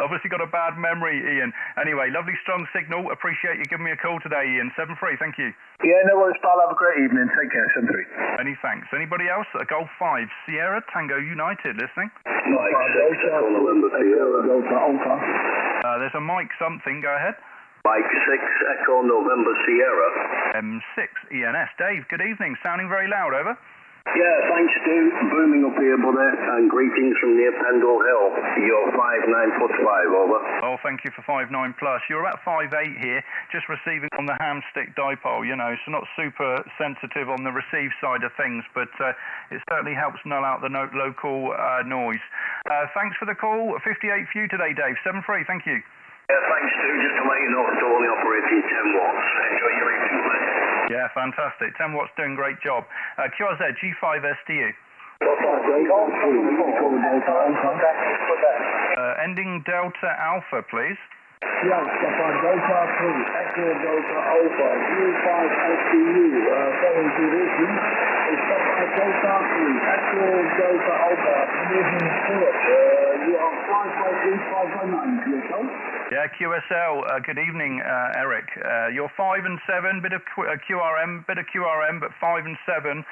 obviously got a bad memory, Ian. Anyway, lovely strong signal. Appreciate you giving me a call today, Ian. 7-3, thank you. Yeah, no worries, pal. Have a great evening. Take care, 7-3. Many thanks. Anybody else? Golf 5, Sierra Tango United, listening? Mike 6, Echo November Sierra. There's a Mike something. Go ahead. Mike 6, Echo November Sierra. M6, ENS. Dave, good evening. Sounding very loud, over. Yeah, thanks, Stu. Booming up here, brother, and greetings from near Pendle Hill. You're 5'9'5", over. Oh, thank you for 5'9+. You're about 5'8" here, just receiving on the ham stick dipole, so not super sensitive on the receive side of things, but it certainly helps null out the local noise. Thanks for the call. 58 for you today, Dave. 7-3, thank you. Yeah, thanks, Stu. Just to let you know, it's only operating 10 watts. Enjoy your evening, mate. Yeah, fantastic. 10 watts doing great job. QRZ, G5 SDU. Ending Delta Alpha, please. Yeah, Stefan, Delta 3, Echo Delta Alpha, G5 SDU, 7 division. Stefan, Delta 3, Echo Delta Alpha, division 4. You are 553, 519, yourself? Yeah, QSL, good evening, Eric. You're 5 and 7, bit of QRM, but 5 and 7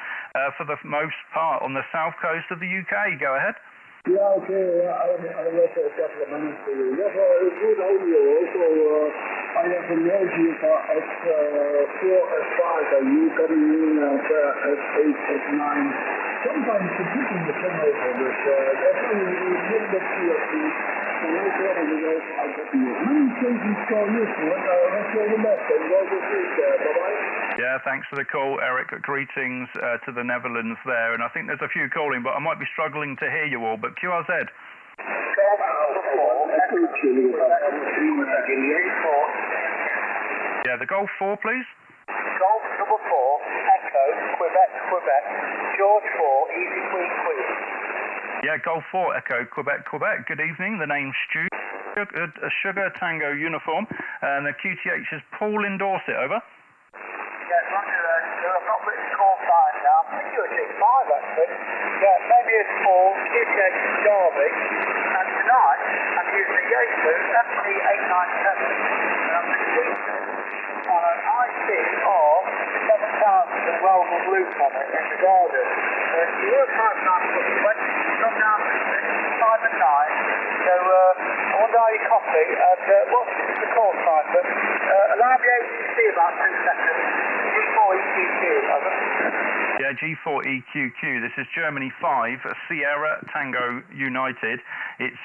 for the most part on the south coast of the UK. Go ahead. Yeah, okay. I will for a couple of minutes for you. Yes, good audio. Also, I have a lady about at 4 or 5. Are you coming in at 8 at 9? Sometimes the people in the turnover, but that's only a little bit CFP. So no problem with those. I got you. Many changes call you for it. Wish you all the best. And go this week. Bye-bye. Yeah, thanks for the call, Eric. Greetings to the Netherlands there. And I think there's a few calling, but I might be struggling to hear you all. But QRZ. Yeah, the Golf 4, please. Golf number 4, Echo, Quebec, Quebec, George 4, Easy Queen, Queen. Yeah, Golf 4, Echo, Quebec, Quebec. Good evening. The name's Stu. A Sugar Tango uniform. And the QTH is Paul in Dorset, over. Yeah, roger that. I've not written call sign now. I think you're G5 actually. Yeah, maybe it's Paul, QTH Derby. And tonight, I'm using a Yaesu FT897. And I'm receiving on an ICR 7000 and welded loop on it in the garden. You were 5 plus 20, come down to 5 and 9. So I wonder how you copy and what's the call sign? But allow me to see about 2 seconds. G4EQQ, over. Yeah, G4EQQ. This is Germany 5, Sierra Tango United. It's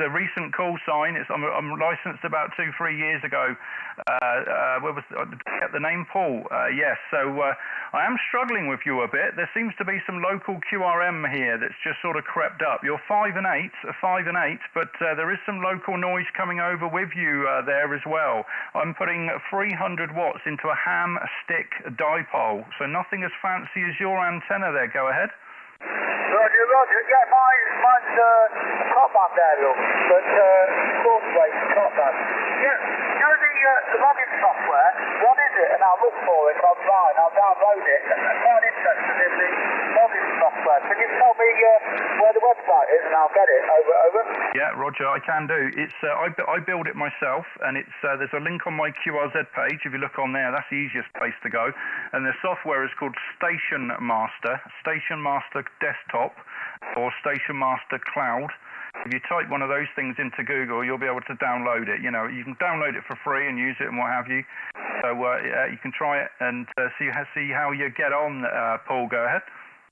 a recent call sign. I'm licensed about 2-3 years ago. Where was get the name Paul? Yes. So I am struggling with you a bit. There seems to be some local QRM here that's just sort of crept up. You're 5 and 8, but there is some local noise coming over with you there as well. I'm putting 300 watts into a ham stick dipole, so nothing as fancy as your antenna there. Go ahead. Roger. Yeah, mine's top band there, look, but course weight top band. Yeah, you know the logging software, what is it? And I'll look for it online, I'll download it. I'm quite interested in the logging software. Can you tell me where the website is and I'll get it? Over. Yeah, Roger, I can do. It's I build it myself, and it's there's a link on my QRZ page. If you look on there, that's the easiest place to go. And the software is called Station Master Desktop, or Station Master Cloud. If you type one of those things into Google, you'll be able to download it. You know, you can download it for free and use it and what have you. So you can try it and see how you get on, Paul. Go ahead.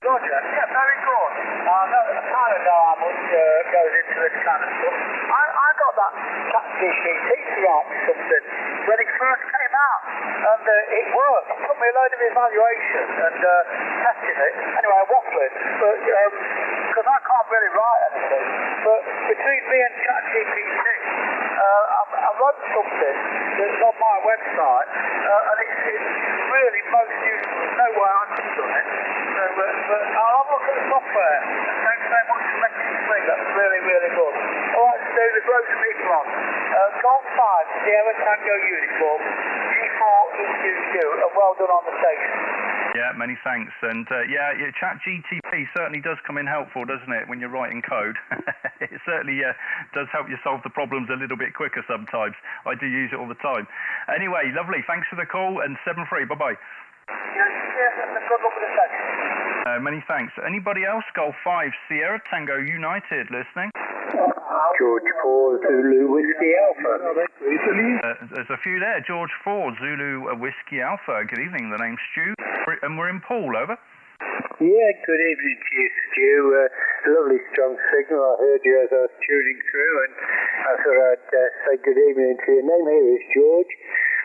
Roger, yeah, very good. I kind of know how much goes into this kind of stuff. I got that ChatGPT to write me something when it first came out, and it worked. It took me a load of evaluation and testing it. Anyway, I'm waffling, but because I can't really write anything. But between me and ChatGPT, I wrote something that's on my website, and it's really most useful. There's no way I could have done it. But I'll have a look at the software. Thanks so much for letting me speak. That's really, really good. All right, so there's loads of people on. Golf 5, Sierra Tango uniform, G4EQQ, and well done on the station. Yeah, many thanks. And ChatGTP certainly does come in helpful, doesn't it, when you're writing code? It certainly does help you solve the problems a little bit quicker sometimes. I do use it all the time. Anyway, lovely. Thanks for the call, and 7-3. Bye-bye. Yes, good luck with the session. Many thanks. Anybody else? Golf 5, Sierra Tango United, listening? George 4, Zulu Whiskey Alpha. There's a few there. George 4, Zulu Whiskey Alpha. Good evening. The name's Stu, and we're in Poole. Over. Yeah, good evening to you, Stu. Lovely strong signal. I heard you as I was tuning through, and I thought I'd say good evening to you. Your name here is George.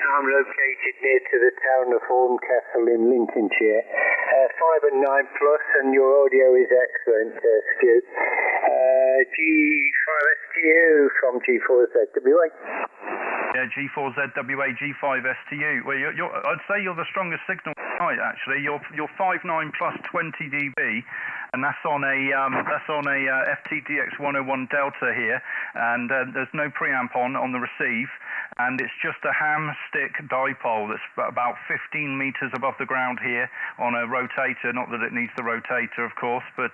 I'm located near to the town of Horncastle in Lincolnshire. 5 and 9 plus, and your audio is excellent, Stu. G5STU from G4ZWA. Yeah, G4ZWA, G5STU. Well, I'd say you're the strongest signal tonight. Actually, you're 5.9 plus 20 dB, and that's on a FTDX 101 Delta here, and there's no preamp on the receive, and it's just a ham stick dipole that's about 15 meters above the ground here on a rotator. Not that it needs the rotator, of course, but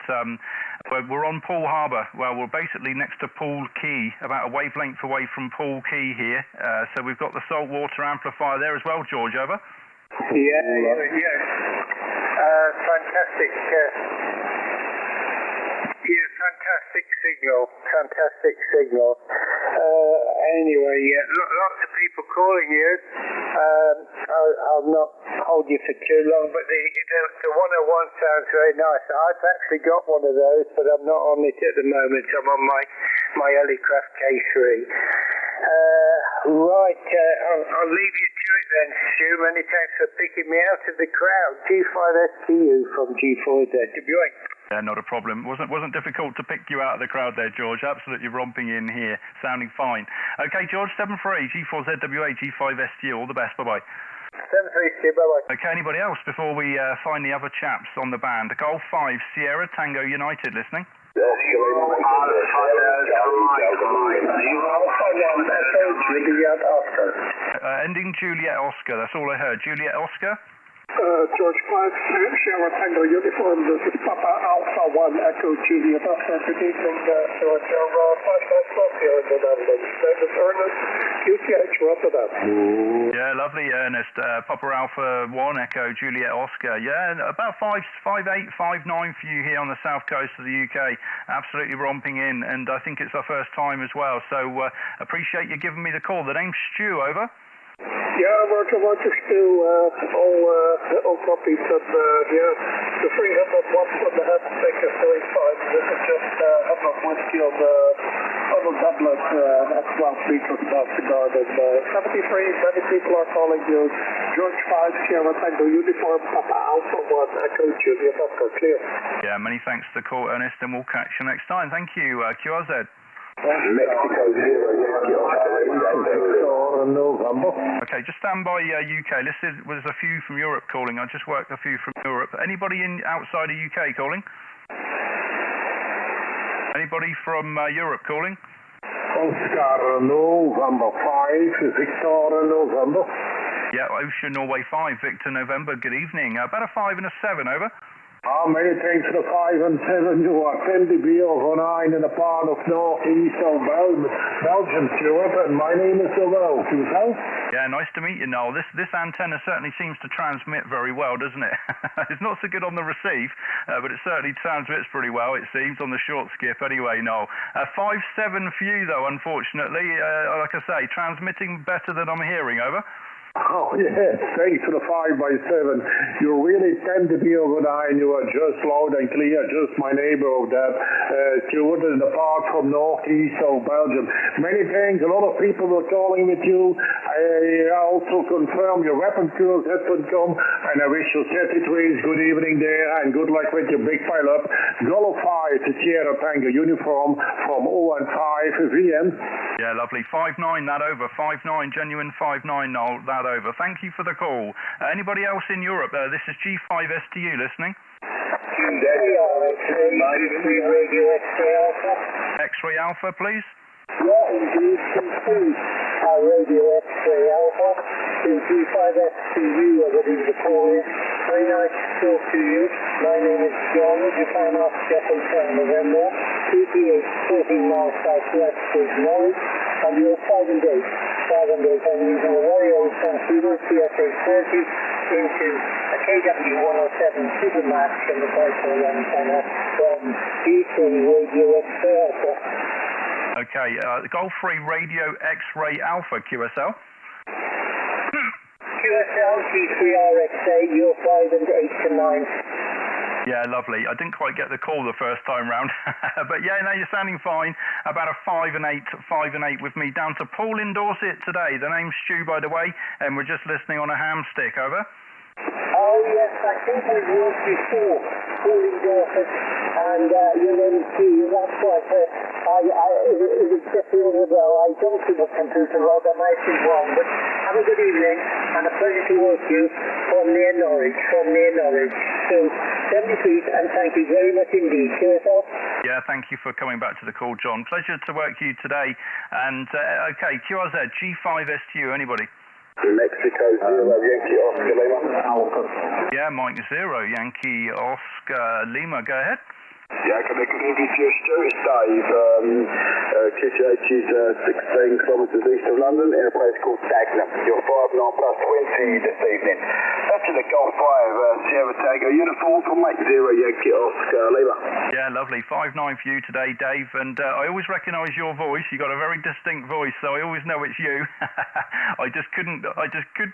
we're on Poole Harbour. Well, we're basically next to Poole Quay, about a wavelength away from Poole Quay here. So we've got the saltwater amplifier there as well, George. Over. Yeah. Fantastic. Fantastic signal. Anyway, lots of people for calling you. I'll not hold you for too long, but the 101 sounds very nice. I've actually got one of those, but I'm not on it at the moment. I'm on my Ellicraft K3. Right, I'll leave you to it then, Stu. Many thanks for picking me out of the crowd. G5STU from G4ZWA. Yeah, not a problem. Wasn't difficult to pick you out of the crowd there, George. Absolutely romping in here, sounding fine. Okay, George, 7-3, G4ZWA, G5STU. All the best. Bye-bye. 7-3, Stu. Bye-bye. Okay, anybody else before we find the other chaps on the band? Golf 5, Sierra Tango United, listening. Ending Juliet Oscar. That's all I heard. Juliet Oscar. George 5, Sierra Tango Uniform. This is Papa Alpha 1 Echo Juliet Oscar. Good evening, George. 5 here in the Netherlands. This is Ernest, QTH Rotterdam. Yeah, lovely, Ernest. Papa Alpha 1 Echo Juliet Oscar. Yeah, about 5'8", 5'9" for you here on the south coast of the UK. Absolutely romping in, and I think it's our first time as well. So appreciate you giving me the call. The name's Stu, over. Yeah, Roger, Stu. All copies of the 300 watts on the Headmaker 35. This is just Hemlock Whiskey on the doublet at 12 meters above the garden. 73, many people are calling you. George 5, Sierra Tango Uniform, Papa Alpha 1, Echo Juliet Oscar, clear. Yeah, many thanks for the call, Ernest, and we'll catch you next time. Thank you, QRZ. Mexico 0, November. Okay, just stand by UK. There's a few from Europe calling. I just worked a few from Europe. Anybody outside of UK calling? Anybody from Europe calling? Oscar November 5, Victor November. Yeah, Ocean Norway 5, Victor November. Good evening. About a 5 and a 7, over. Many thanks for the 5 and 7. You are 10 dB over 9 in a part of northeast of Belgium, Stuart, and my name is Noel. Yeah, nice to meet you, Noel. This antenna certainly seems to transmit very well, doesn't it? It's not so good on the receive, but it certainly transmits pretty well, it seems, on the short skip anyway, Noel. 5-7 for you, though, unfortunately. Like I say, transmitting better than I'm hearing, over. Oh, yes, thanks for the 5x7. You're really 10 dB over 9. You are just loud and clear, just my neighbor of that. Stuart, and apart from northeast of Belgium. Many thanks. A lot of people were calling with you. I also confirm your weapon tools .com, and I wish you 33s good evening there, and good luck with your big pile up. Golf 5 to Sierra Tango Uniform from 0 and 5 VM. Yeah, lovely. 5-9, that over. 5-9, genuine 5-9, Noel, that over. Thank you for the call. Anybody else in Europe? This is G5STU listening. X-ray Alpha, please. Yeah, indeed. Radio X-ray Alpha. G5STU, I believe the call is. Very nice to talk to you. My name is John. You find off Sheffield 10 November. 2PH 14 miles southwest of Norwich. And you're 5 and 8. 5 and 8. I'm using a very old transceiver, CSA 30, into a KW107 Supermax and the Bipole antenna from UK Radio X-ray Alpha. Okay, Golf 3 Radio X-ray Alpha, QSL. QSL G3RXA, you're 5 and 8 to 9. Yeah, lovely. I didn't quite get the call the first time round, but yeah, no, you're sounding fine. About a 5 and 8 with me. Down to Paul in Dorset today. The name's Stu, by the way, and we're just listening on a ham stick. Over. Oh yes, I think we've worked before, Paul in Dorset, and your name is Stu. That's right. It was just the other ago. I don't see the computer log. I might be wrong, but have a good evening and a pleasure to work you from near Norwich. So 73, and thank you very much indeed. QSL. Yeah, thank you for coming back to the call, John. Pleasure to work you today. And okay, QRZ, G5STU, anybody? Mexico 0, Yankee Oscar Lima. Yeah, Mike 0, Yankee Oscar Lima. Go ahead. Yeah, good evening to you, Stuart. It's Dave. QCH is 16 kilometres east of London in a place called Dagenham. You're 5-9 plus 20 this evening. Up to the Golf 5, Sierra Tango Uniform from Mike 0 Yankee Oscar Lima. Yeah, lovely. 5-9 for you today, Dave. And I always recognise your voice. You got a very distinct voice, so I always know it's you. I just could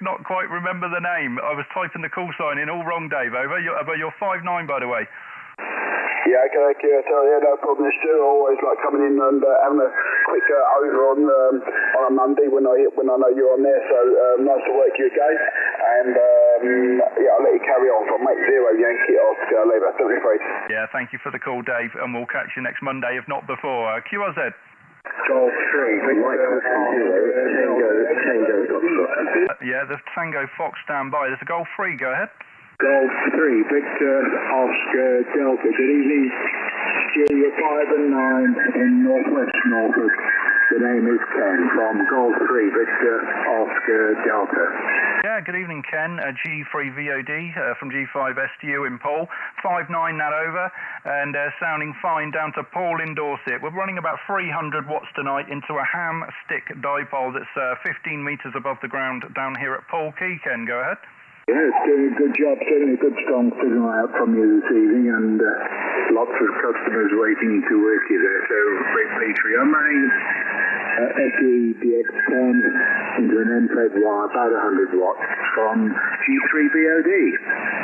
not quite remember the name. I was typing the call sign in all wrong, Dave. Over. You're 5-9, by the way. Yeah, okay, yeah, no problem. Stu, always like coming in and having a quick over on a Monday when I know you're on there. So nice to work you guys, and yeah, I'll let you carry on from Mate 0 Yankee Oscar Lima. Don't be afraid. Yeah, thank you for the call, Dave, and we'll catch you next Monday, if not before. QRZ. Golf 3, Mike Tango Fox. Yeah, the Tango Fox standby. There's a Golf 3. Go ahead. Golf 3, Victor Oscar Delta. Good evening, Stu. You're 5 and 9 in Northwest Norfolk. The name is Ken from Golf 3, Victor Oscar Delta. Yeah, good evening, Ken. G3 VOD from G5 STU in Poole. 5-9 that over, and sounding fine down to Paul in Dorset. We're running about 300 watts tonight into a ham stick dipole that's 15 metres above the ground down here at Poole Key. Ken, go ahead. Yeah, it's doing a good job, getting a good strong signal out from you this evening, and lots of customers waiting to work you there, so great pleased for you. I'm running SE-DX10 into an NFED wire, about 100 watts from G3 VOD.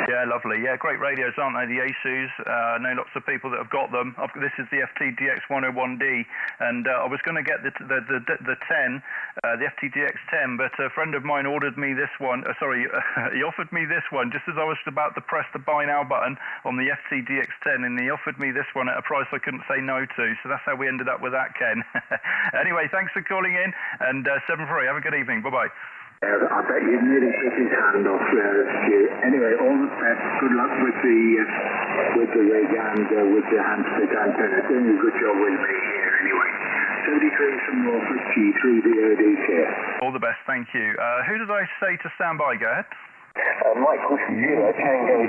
Yeah, lovely. Yeah, great radios, aren't they? The ASUS. I know lots of people that have got them. This is the FT-DX101D, and I was going to get the 10, the FT-DX10, but a friend of mine ordered me this one. He offered me this one just as I was about to press the buy now button on the FT-DX10, and he offered me this one at a price I couldn't say no to. So that's how we ended up with that, Ken. Anyway, thanks for calling in, and 7-3. Have a good evening. Bye-bye. I bet you nearly took his hand off there, Stu. Anyway, all the best. Good luck with the rig and with the handsplit antenna. Doing a good job with me here anyway. 73 from Norfolk, G3 VOD here. All the best, thank you. Who did I say to stand by? Go ahead. Mike Whiskey 0 Tango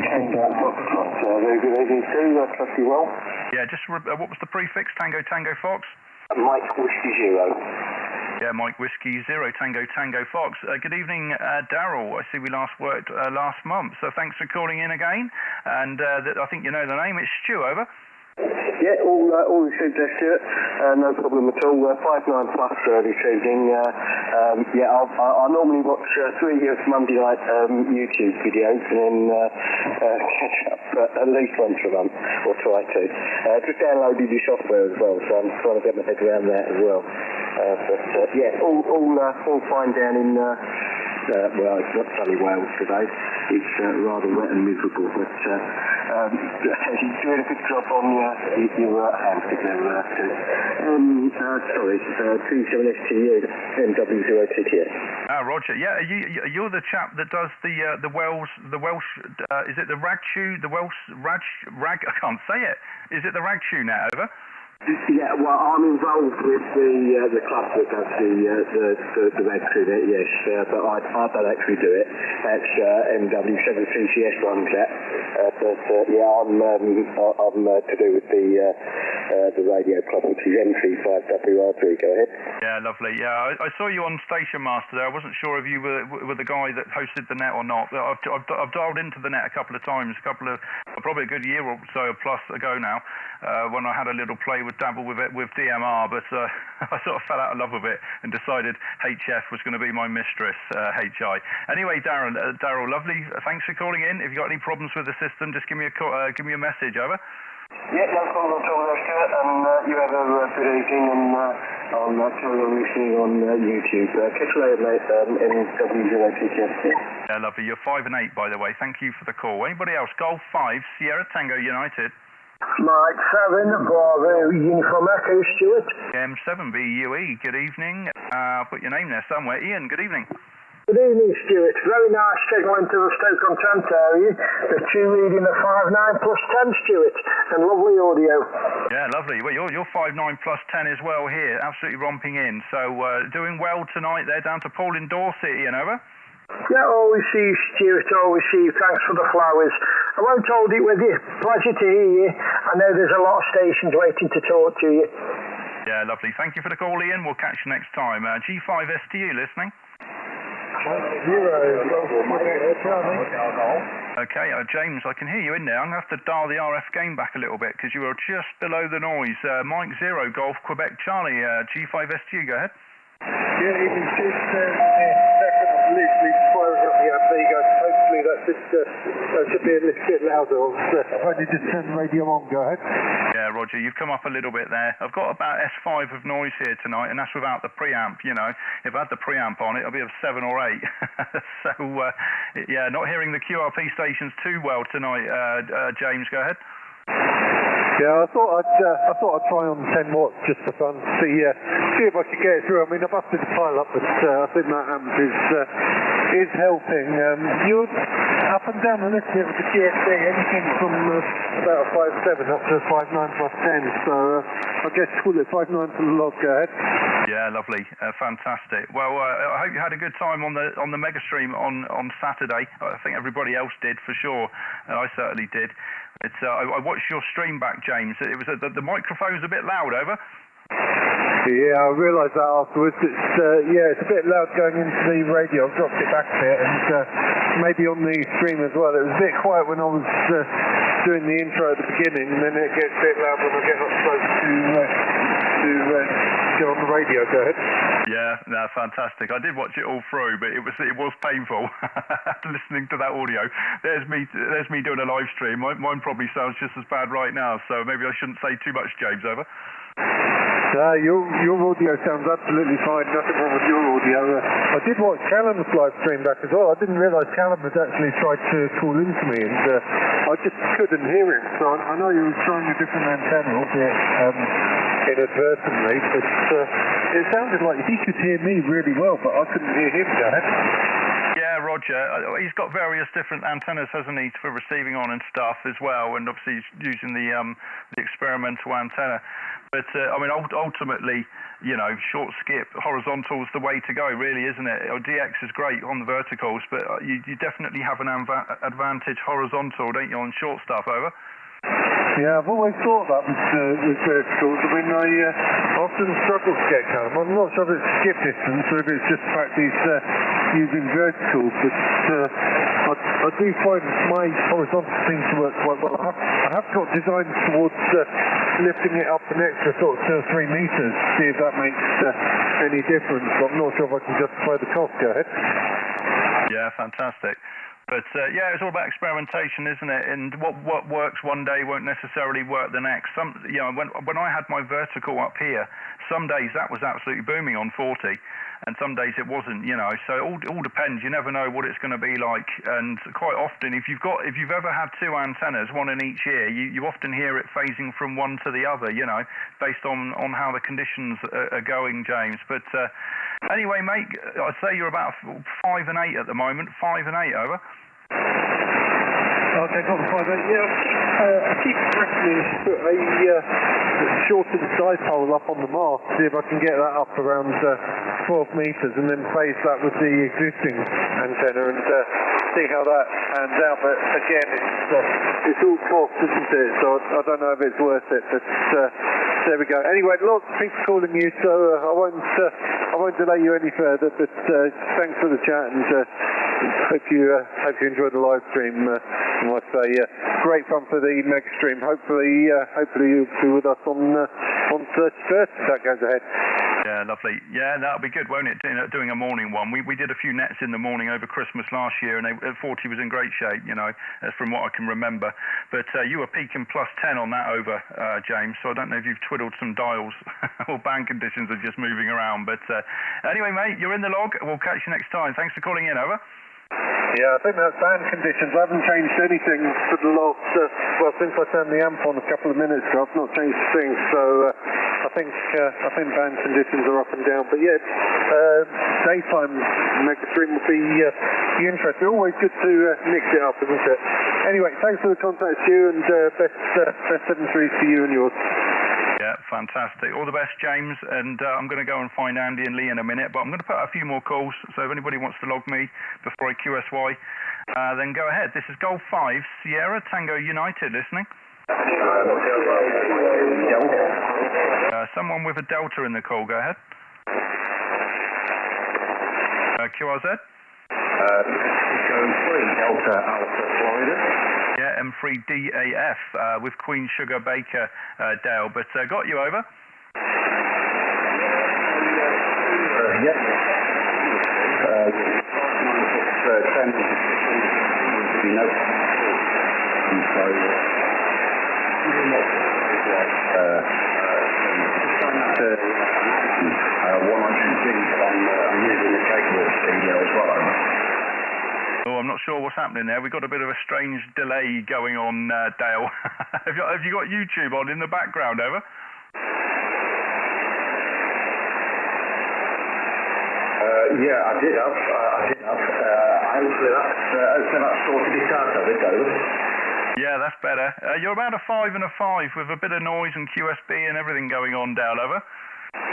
Foxtrot. Very good evening, Stu. Trust you well. Yeah, just what was the prefix? Tango Fox? Mike Whiskey 0. Yeah, Mike Whiskey 0 Tango Fox. Good evening, Daryl. I see we last worked last month, so thanks for calling in again. And I think you know the name. It's Stu, over. Yeah, all received there, Stuart. No problem at all. 5-9 plus this evening. Yeah, I normally watch 3 years Monday night YouTube videos and then catch up at least once a month, or try to. Just downloaded your software as well, so I'm trying to get my head around that as well. But yeah, all fine down in. Well, it's not sunny Wales today. It's rather wet and miserable, but you're doing a good job on your handpick there, sorry, T7STU, MW0TTS. Ah, Roger. Yeah, you're the chap that does the Welsh. Is it the Ragchu? The Welsh Rag? I can't say it. Is it the Ragchu now? Over. Yeah, well, I'm involved with the club that does the red through there, yes, but I don't actually do it. That's MW7TCS runs that. But yeah, I'm to do with the radio club, which is MC5WR3. Go ahead. Yeah, lovely. Yeah, I saw you on Station Master there. I wasn't sure if you were the guy that hosted the net or not. I've dialed into the net a couple of times, probably a good year or so plus ago now, when I had a little play with dabble with it with DMR, but I sort of fell out of love with it and decided HF was going to be my mistress, HI. Anyway, Daryl, lovely. Thanks for calling in. If you've got any problems with the system, just give me a call, give me a message. Over. Yeah, no problem at all there, Stuart, and you have a good evening, and I'll carry on listening on YouTube. Catch you later, mate, MW0TTS. Yeah, lovely. You're 5 and 8, by the way. Thank you for the call. Anybody else? Golf 5, Sierra Tango United. Mike 7, Bravo, Uniform Echo, Stuart. M7BUE, good evening. I'll put your name there somewhere. Ian, good evening. Good evening, Stuart. Very nice signal into the Stoke-on-Trent area. The 2 reading the 5-9 plus 10, Stuart, and lovely audio. Yeah, lovely. Well, you're 5-9 plus 10 as well here, absolutely romping in. So doing well tonight there down to Paul in Dorset, Ian, over. Yeah, always see you, Stuart, always see you. Thanks for the flowers. I won't hold it with you. Pleasure to hear you. I know there's a lot of stations waiting to talk to you. Yeah, lovely. Thank you for the call, Ian. We'll catch you next time. G5STU listening. 0, Okay, James, I can hear you in there. I'm going to have to dial the RF gain back a little bit because you are just below the noise. Mike 0, Golf Quebec Charlie, G5STU, go ahead. Yeah, even Chief second, I'm literally firing up the amp. There you go. Hopefully that should be a little bit louder. I've only just turned the radio on. Go ahead. Yeah, Roger, you've come up a little bit there. I've got about S5 of noise here tonight, and that's without the preamp, you know. If I had the preamp on it, I'd be of 7 or 8. So, yeah, not hearing the QRP stations too well tonight. James, go ahead. Yeah, I thought I'd try on 10 watts just for fun, see if I could get it through. I mean, I busted the pile up, but I think that amp is helping. You're up and down a little bit with the GSD, anything from about a 5.7 up to a 5.9 plus 10. So I guess call it 5.9 for the log. Go ahead. Yeah, lovely, fantastic. Well, I hope you had a good time on the Mega Stream on Saturday. I think everybody else did for sure. I certainly did. It's I watched your stream back, James. It was the microphone was a bit loud, over. Yeah, I realised that afterwards. It's a bit loud going into the radio. I've dropped it back a bit, and maybe on the stream as well. It was a bit quiet when I was doing the intro at the beginning, and then it gets a bit loud when I get up close to go on the radio. Go ahead. Yeah, no, fantastic. I did watch it all through, but it was painful after listening to that audio. There's me doing a live stream. Mine probably sounds just as bad right now, so maybe I shouldn't say too much, James, over. Your audio sounds absolutely fine. Nothing wrong with your audio. I did watch Callum's live stream back as well. I didn't realise Callum had actually tried to call into me, and I just couldn't hear him. So I know you were trying a different antenna, albeit inadvertently, but it sounded like he could hear me really well, but I couldn't hear him. Go ahead. Yeah, Roger. He's got various different antennas, hasn't he, for receiving on and stuff as well, and obviously he's using the experimental antenna. But I mean, ultimately, you know, short skip, horizontal is the way to go, really, isn't it? DX is great on the verticals, but you definitely have an advantage horizontal, don't you, on short stuff, over? Yeah, I've always thought that with verticals. I mean, I often struggle to get Callum. I'm not sure if it's skip distance or if it's just the fact he's using verticals, but I do find my horizontal seems to work quite well. I have got designs towards lifting it up an extra sort of 2 or 3 meters, see if that makes any difference. I'm not sure if I can justify the cost. Go ahead. Yeah, fantastic. But yeah, it's all about experimentation, isn't it? And what works one day won't necessarily work the next. When I had my vertical up here, some days that was absolutely booming on 40, and some days it wasn't. You know, so it all depends. You never know what it's going to be like. And quite often, if you've ever had 2 antennas, one in each ear, you often hear it phasing from one to the other. You know, based on how the conditions are going, James. But anyway, mate, I'd say you're about 5 and 8 at the moment. 5 and 8, over. Okay, got the 5.8. Yeah, I keep pressing to put a shortened dipole up on the mast, see if I can get that up around 12 metres and then phase that with the existing antenna and see how that pans out. But again, it's all cost, isn't it? So I don't know if it's worth it, but there we go. Anyway, lots of people calling you, so I won't delay you any further, but thanks for the chat, and hope you enjoyed the live stream. I must say, great fun for the mega stream. Hopefully you'll be with us on 31st if that goes ahead. Yeah, lovely. Yeah, that'll be good, won't it? Doing a morning one. We did a few nets in the morning over Christmas last year, and 40 was in great shape, you know, from what I can remember. But you were peaking plus 10 on that over, James, so I don't know if you've twiddled some dials or band conditions are just moving around. But anyway, mate, you're in the log. We'll catch you next time. Thanks for calling in, over. Yeah, I think that's band conditions. I haven't changed anything for the last, since I turned the amp on a couple of minutes ago, I've not changed a thing, so I think band conditions are up and down. But yeah, daytime mega stream will be interesting. Always good to mix it up, isn't it? Anyway, thanks for the contact, Stu, and best 7-3 to you and yours. Yeah, fantastic. All the best, James. And I'm going to go and find Andy and Lee in a minute, but I'm going to put out a few more calls. So if anybody wants to log me before I QSY, then go ahead. This is Golf 5, Sierra Tango United listening. Someone with a Delta in the call, go ahead. QRZ? Echo 3 Delta Alpha Florida. Yeah, M3DAF with Queen Sugar Baker, Dale, but got you over. Yep. 10 I'm using the cable studio as well. Oh, I'm not sure what's happening there. We've got a bit of a strange delay going on, Dale. have you got YouTube on in the background, over? Yeah, I did have. Hopefully that's sorted it out a bit, over. Yeah, that's better. You're about a 5 and a 5 with a bit of noise and QSB and everything going on, Dale, over.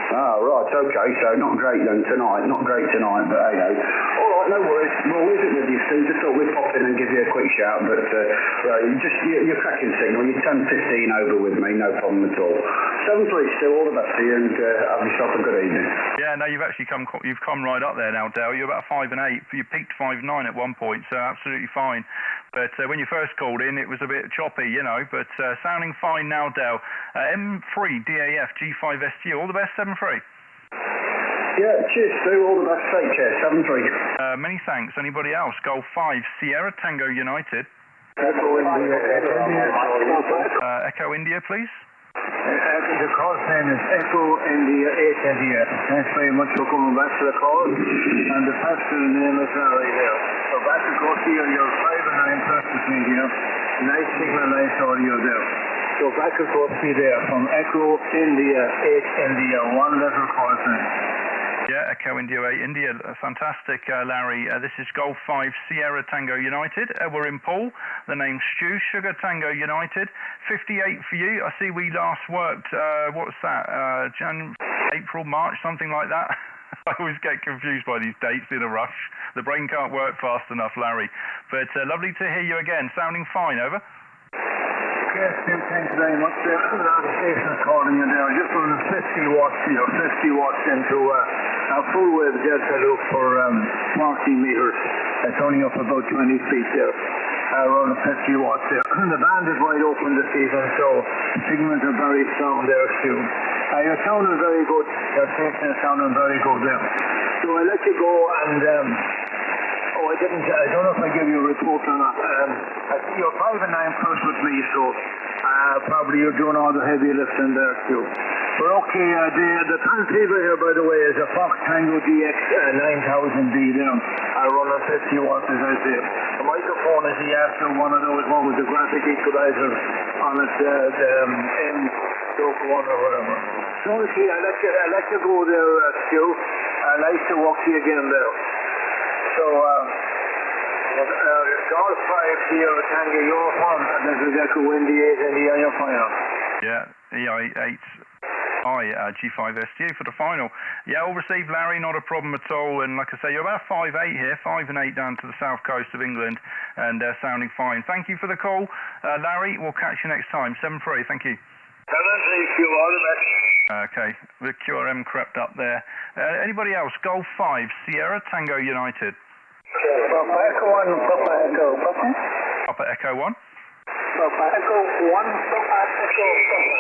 Ah, right, okay, so not great then tonight, but hey ho. Alright, no worries, we'll leave it with you, Steve, just thought we'd pop in and give you a quick shout, but you're cracking signal, you're 10-15 over with me, no problem at all. 7-3, still all the best to you, and have yourself a good evening. Yeah, no, you've actually come right up there now, Dale. You're about 5 and 8, you peaked 5-9 at one point, so absolutely fine. But when you first called in, it was a bit choppy, you know, but sounding fine now, Dale. M3DAF G5ST, all the best, 7-3. Yeah, cheers, Stu. All the best. Take care. 7-3. Many thanks. Anybody else? Golf 5 Sierra Tango United. Echo India. Echo India, please. The call's name is Echo India 8 India. Thanks very much for coming back to the call. And the passenger name is Larry here. So back to go to your 5 and 9 plus with me here. Nice signal, nice audio there. So back to go to there from Echo India 8 India. One letter call's name. Yeah, Echo India 8 India. Fantastic, Larry. This is Golf 5 Sierra Tango United. We're in Poole. The name's Stu. Sugar Tango United. 58 for you. I see we last worked, what's that? April, March, something like that. I always get confused by these dates in a rush. The brain can't work fast enough, Larry. But lovely to hear you again. Sounding fine, over. Yes, Tim, thanks very much. The station's calling you there. Just on the 50 watts here, 50 watts into a full wave delta loop for 40 meters. It's only up about 20 feet there. Around 50 watts there. The band is wide open this evening, so signals are very strong there too. You're sounding very good. Your station is sounding very good there. So I'll let you go and I don't know if I gave you a report or not. You're 5 and 9 plus with me, so probably you're doing all the heavy lifting there too. But okay, the transceiver here, by the way, is a Fox Tango DX 9000D there. Running 50 watts, as I say. The microphone is the after one of those, one with the graphic equalizer on it, the M1 or whatever. So okay, I'll let you go there, Stu. Nice to walk to you again there. So, Golf 5 Sierra Tango, you're fun, and this is Echo India 8 India, you're final. Yeah, EI8 G5ST for the final. Yeah, all received, Larry, not a problem at all. And like I say, you're about 5-8 here, 5 and 8 down to the south coast of England, and sounding fine. Thank you for the call, Larry. We'll catch you next time. 7-3, thank you. 7-3, all the best. Okay, the QRM crept up there. Anybody else? Golf 5 Sierra Tango United. Papa Echo 1, Papa Echo, Papa. Papa Echo 1. Papa Echo 1, Papa Echo, Papa.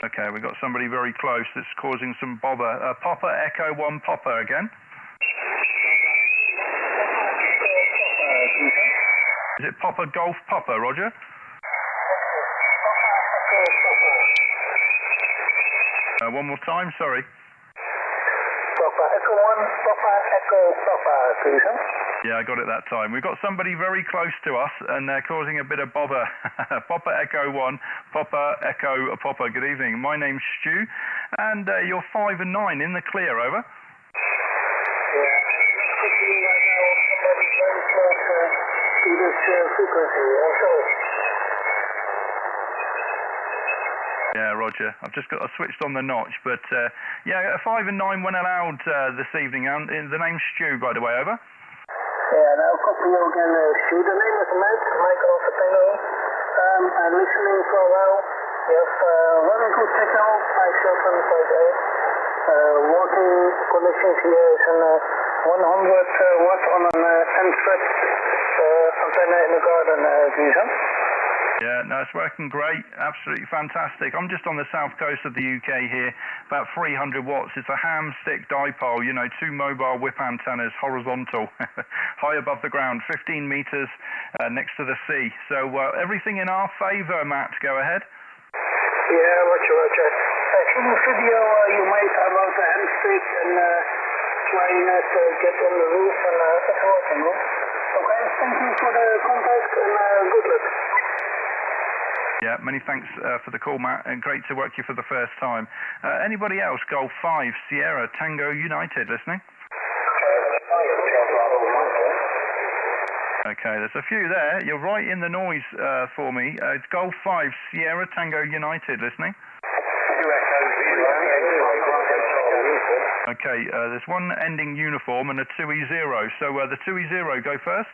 Okay, we've got somebody very close that's causing some bother. Papa Echo 1, Papa again. Is it Papa Golf Papa, Roger? One more time, sorry. Papa Echo 1, Papa Echo, Papa, please. Yeah, I got it that time. We've got somebody very close to us, and they're causing a bit of bother. Papa Echo 1, Papa Echo Papa. Good evening. My name's Stu, and you're 5 and 9 in the clear, over. Somebody very close to this frequency, also. Yeah, Roger. I switched on the notch, but yeah, 5 and 9 when allowed this evening. And the name's Stu, by the way, over. Yeah, now copy you again, Stu. The name is Mike Alpha Tango. and listening for a while. You have very good signal, 57.8. Working conditions here is an 100 watt on an N-thread antenna in the garden, Gisa. Yeah, no, it's working great. Absolutely fantastic. I'm just on the south coast of the UK here, about 300 watts. It's a ham stick dipole, you know, 2 mobile whip antennas, horizontal, high above the ground, 15 meters next to the sea. So everything in our favor, Matt. Go ahead. Yeah, Roger. I've seen a video you made about the ham stick and trying to get on the roof, and it's working, no? Okay, thank you for the contact and good luck. Yeah, many thanks for the call, Matt, and great to work you for the first time. Anybody else? Golf 5, Sierra, Tango United, listening? Okay, there's a few there. You're right in the noise for me. It's Golf 5, Sierra, Tango United, listening? Okay, there's one ending uniform and a 2E0. So the 2E0, go first.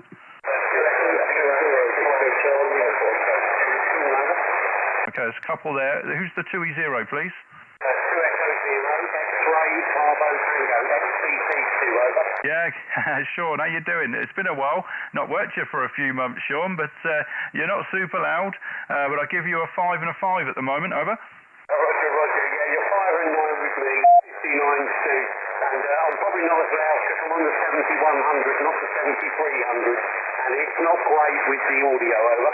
Okay, there's a couple there. Who's the 2E0, please? 2 Echo 0, X-Ray, Bravo, Tango, XCP2, over. Yeah, Sean, how you doing? It's been a while. Not worked you for a few months, Sean, but you're not super loud. But I give you a 5 and a 5 at the moment, over. Roger. Yeah, you're 5 and 9 with me, 59 Stu. And I'm probably not as loud because I'm on the 7100, not the 7300. And it's not great with the audio, over.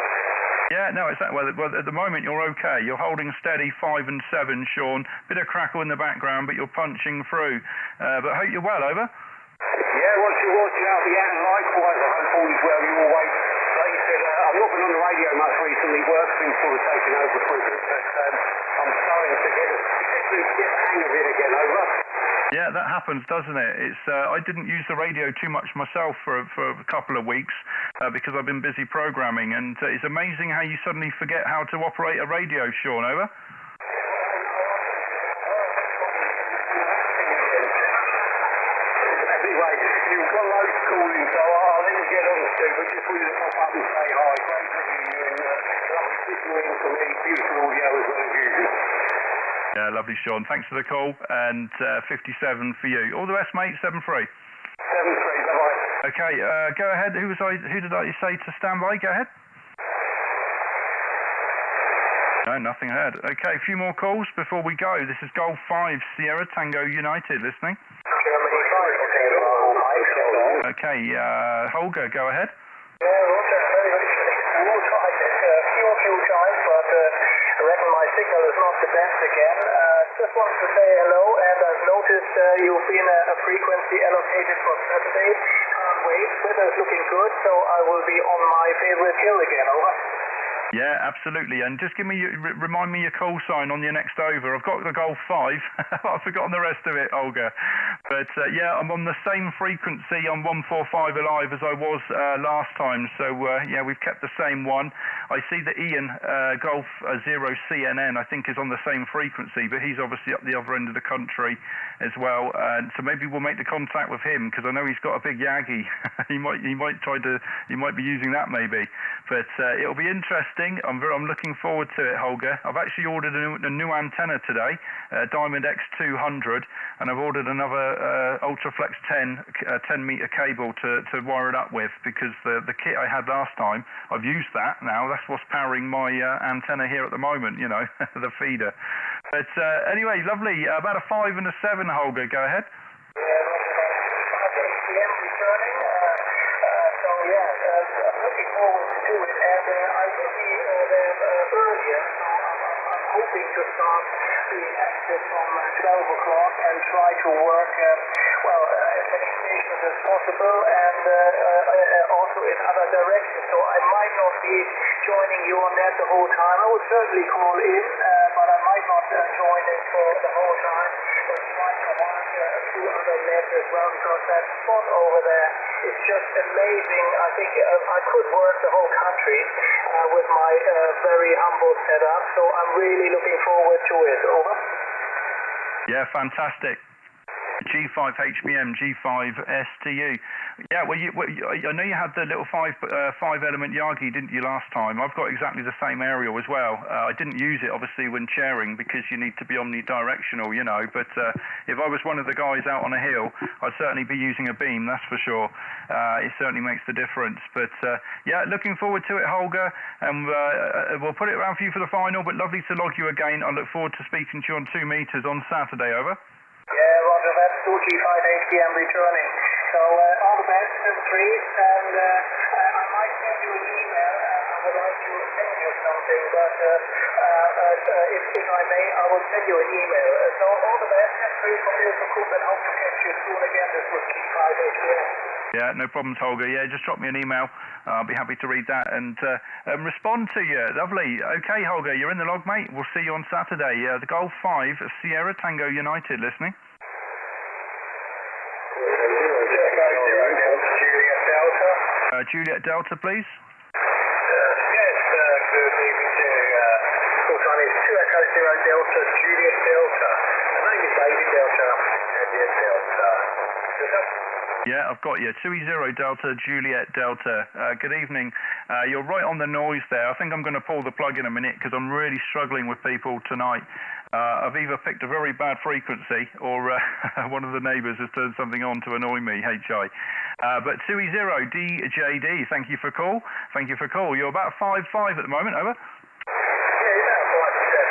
Yeah, no, well, at the moment you're okay. You're holding steady 5 and 7, Sean. Bit of crackle in the background, but you're punching through. But I hope you're well, over. Yeah, Roger out. Yeah, likewise, I hope all is well. You always, like you said, I've not been on the radio much recently. Work's been sort of taking over for a bit, but I'm starting to get the hang of it again, over. Yeah, that happens, doesn't it? It's I didn't use the radio too much myself for a couple of weeks because I've been busy programming, and it's amazing how you suddenly forget how to operate a radio, Sean, over. Anyway, you've got loads calling, so I'll let you get on, Steve, but just wanted to pop up and say hi. Great to hear you, and lovely signal in for me, beautiful audio as well as usual. Yeah, lovely, Sean. Thanks for the call, and 57 for you. All the best, mate. 7-3. 7-3, bye-bye. Okay, go ahead. Who did I say to stand by? Go ahead. No, nothing heard. Okay, a few more calls before we go. This is Golf 5, Sierra, Tango United, listening. Okay, Holger, go ahead. Yeah, Roger, very good. I will try this a few times, but I reckon my signal is not the best again. Just wanted to say hello, and I've noticed you've been a frequency allocated for Saturday. Can't wait. Weather's looking good, so I will be on my favorite hill again, over. Yeah, absolutely. And just remind me your call sign on your next over. I've got the Golf 5. I've forgotten the rest of it, Olga. But yeah, I'm on the same frequency on 145 Alive as I was last time. So yeah, we've kept the same one. I see that Ian Golf 0 CNN, I think, is on the same frequency, but he's obviously up the other end of the country as well. So maybe we'll make the contact with him because I know he's got a big Yagi. he might be using that maybe. But it'll be interesting. I'm looking forward to it, Holger. I've actually ordered a new antenna today, Diamond X200, and I've ordered another Ultraflex 10 meter cable to wire it up with because the kit I had last time, I've used that now. That's what's powering my antenna here at the moment, you know, the feeder. But anyway, lovely. About a 5 and a 7, Holger. Go ahead. To start the exit from 12 o'clock and try to work as many stations as possible and also in other directions. So I might not be joining you on that the whole time. I would certainly call in, but I might not join it for the whole time. But try to work a few other nets as well because that spot over there is just amazing. I think I could work the whole country with my very humble setup, so I'm really looking forward to it. Over. Yeah, fantastic. G5HBM, G5STU. Yeah, well, I know you had the little five-element Yagi, didn't you, last time? I've got exactly the same aerial as well. I didn't use it, obviously, when chairing because you need to be omnidirectional, you know. But if I was one of the guys out on a hill, I'd certainly be using a beam, that's for sure. It certainly makes the difference. But, yeah, looking forward to it, Holger. And we'll put it around for you for the final, but lovely to log you again. I look forward to speaking to you on 2 meters on Saturday, over. Yeah, Roger that. 2G5HBM returning. So all the best to the trees, and I might send you an email. I would like to send you something, but if I may, I will send you an email. So all the best, and please for Beautiful Cook, and hope to catch you soon again. This was G5HBM. Yeah, no problems, Holger. Yeah, just drop me an email. I'll be happy to read that and respond to you. Lovely. Okay, Holger, you're in the log, mate. We'll see you on Saturday. The Golf 5, Sierra Tango United, listening. Juliet Delta, please. Yes, good evening to you. Call sign is 2 Echo 0 Delta, Juliet Delta. The name is David Delta, Juliet Delta. Yeah, I've got you. 2E0 Delta, Juliet Delta. Good evening. You're right on the noise there. I think I'm going to pull the plug in a minute because I'm really struggling with people tonight. I've either picked a very bad frequency or one of the neighbours has turned something on to annoy me, HI. But 2E0 DJD, thank you for call. Thank you for call. You're about 5.5 at the moment, over. Yeah, you're about 5 to 7,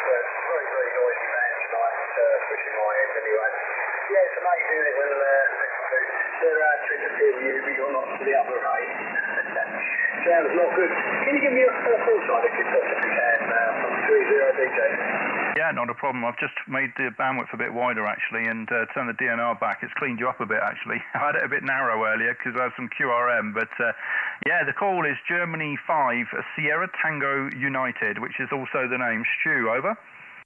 but very, very noisy man tonight, switching my end anyway. Yeah, it's amazing that when they're out to interfere with you, but you're not to the other right. Sounds not good. Can you give me a call sign if you possibly can from 30 DJ? Yeah, not a problem. I've just made the bandwidth a bit wider actually and turned the DNR back. It's cleaned you up a bit actually. I had it a bit narrow earlier because I had some QRM, but yeah, the call is Germany 5 Sierra Tango United, which is also the name. Stu, over.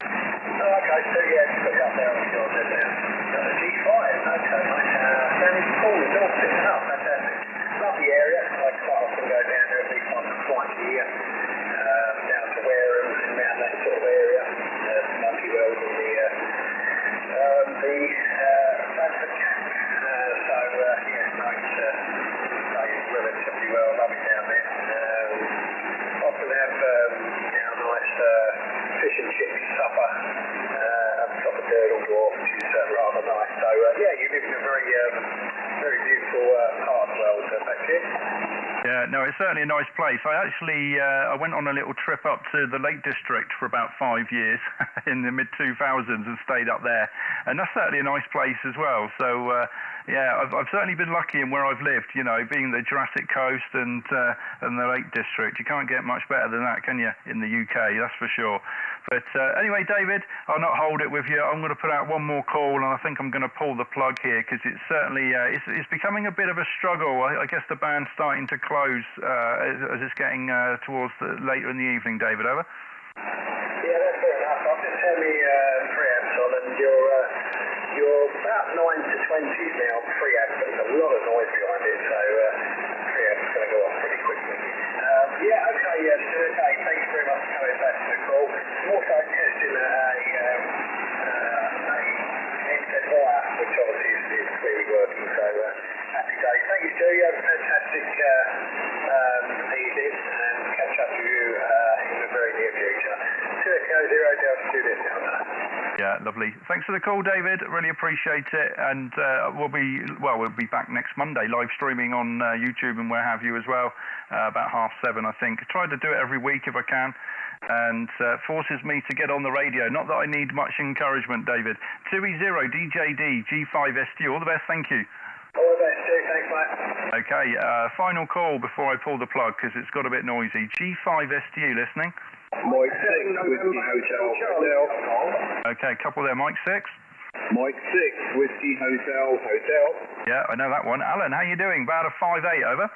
Okay, so yeah, just put it up there on the order there. G5, okay, then it's cool, it's all fitting up, fantastic. Lovely area, I quite often go down there at least once or twice a year, down to Wareham and around that sort of area, Monkey Wells and the Bradford Camp. So yeah, nice, stays relatively well, lovely down there. Often have nice fish and chips supper at the top of Durdle Dwarf, which is rather nice. So yeah, you live in a very, very beautiful part of the world, thank you. Yeah, no, it's certainly a nice place. I actually I went on a little trip up to the Lake District for about 5 years in the mid-2000s and stayed up there, and that's certainly a nice place as well. So yeah, I've certainly been lucky in where I've lived, you know, being the Jurassic Coast and the Lake District. You can't get much better than that, can you, in the UK, that's for sure. But anyway, David, I'll not hold it with you. I'm going to put out one more call, and I think I'm going to pull the plug here because it's certainly it's becoming a bit of a struggle. I guess the band's starting to close as it's getting towards later in the evening, David, over. Yeah, that's fair enough. I've just had me preamps on, and you're about 9 to 20 now on preamp, but there's a lot of noise behind it, so preamp's going to go off pretty quickly. Yeah, okay, Stuart, hey, thanks very much for coming back to the call. I'm also testing a headset wire, which obviously is clearly working, so happy days. Thank you, Stu. You have a fantastic evening, and catch up with you in the very near future. 2 Echo 0 Delta Juliet Delta. Yeah, lovely. Thanks for the call, David. Really appreciate it. And we'll be back next Monday, live streaming on YouTube and where have you as well, about 7:30, I think. I try to do it every week if I can, and forces me to get on the radio. Not that I need much encouragement, David. 2E0 DJD G5STU. All the best. Thank you. All the best, Stu. Thanks, mate. Okay, final call before I pull the plug because it's got a bit noisy. G5STU, listening. Mike 6, Whiskey Hotel. Okay, couple there, Mike 6. Mike 6, Whiskey Hotel. Yeah, I know that one. Alan, how you doing? About a 5.8, over.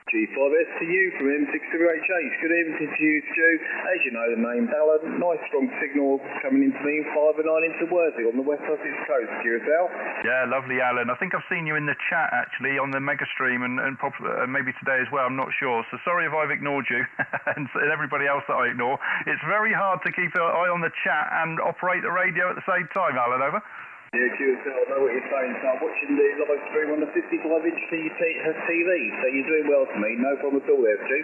G5STU from M6WHH. Good evening to you, Stu. As you know, the name's Alan. Nice strong signal coming into me, 5 and 9 into Worthy on the West Sussex coast. QSL. Yeah, lovely, Alan. I think I've seen you in the chat, actually, on the Mega Stream and maybe today as well. I'm not sure. So sorry if I've ignored you and everybody else that I ignore. It's very hard to keep an eye on the chat and operate the radio at the same time, Alan, over. Yeah, QSL, I know what you're saying. So I'm watching the live stream on the 55-inch TV. So you're doing well for me. No problem at all there, Stu.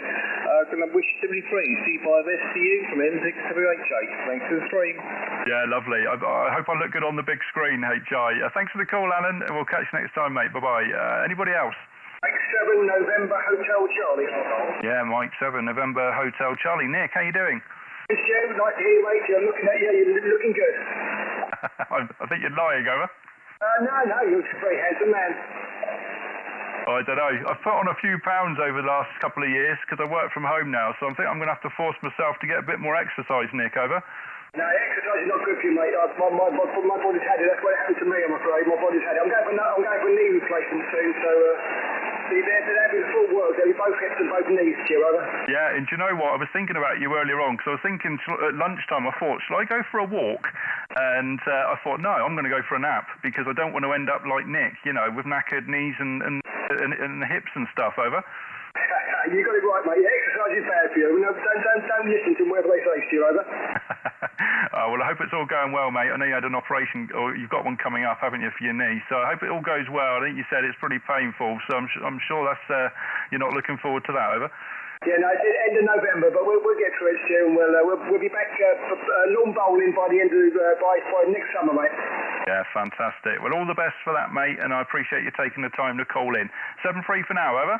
Can I wish 73 C5S to you from M6WHH. Thanks for the stream. Yeah, lovely. I hope I look good on the big screen, HI. Thanks for the call, Alan, and we'll catch you next time, mate. Bye-bye. Anybody else? Mike 7 November Hotel Charlie. Yeah, Mike 7 November Hotel Charlie. Nick, how you doing? It's Joe, nice to hear you, mate. I'm looking at you, you're looking good. I think you're lying, over. No, you're a very handsome man. I don't know. I've put on a few pounds over the last couple of years because I work from home now, so I think I'm going to have to force myself to get a bit more exercise, Nick, over. No, exercise is not good for you, mate. My body's had it. That's what happened to me, I'm afraid. My body's had it. I'm going for knee replacement soon, so they'll be the full world. They'll be both hips and both knees, over. Yeah, and do you know what? I was thinking about you earlier on because I was thinking at lunchtime. I thought, shall I go for a walk? And I thought, no, I'm going to go for a nap because I don't want to end up like Nick, with knackered knees and hips and stuff, over. You got it right, mate. Exercise is bad for you. No, don't listen to whatever they say to you, over. Well, I hope it's all going well, mate. I know you had an operation, or you've got one coming up, haven't you, for your knee? So I hope it all goes well. I think you said it's pretty painful, so I'm sure that's you're not looking forward to that, over. Yeah, no, it's the end of November, but we'll get through it, Stu, and we'll be back for lawn bowling by the end of by next summer, mate. Yeah, fantastic. Well, all the best for that, mate, and I appreciate you taking the time to call in. 7-3 for now, over.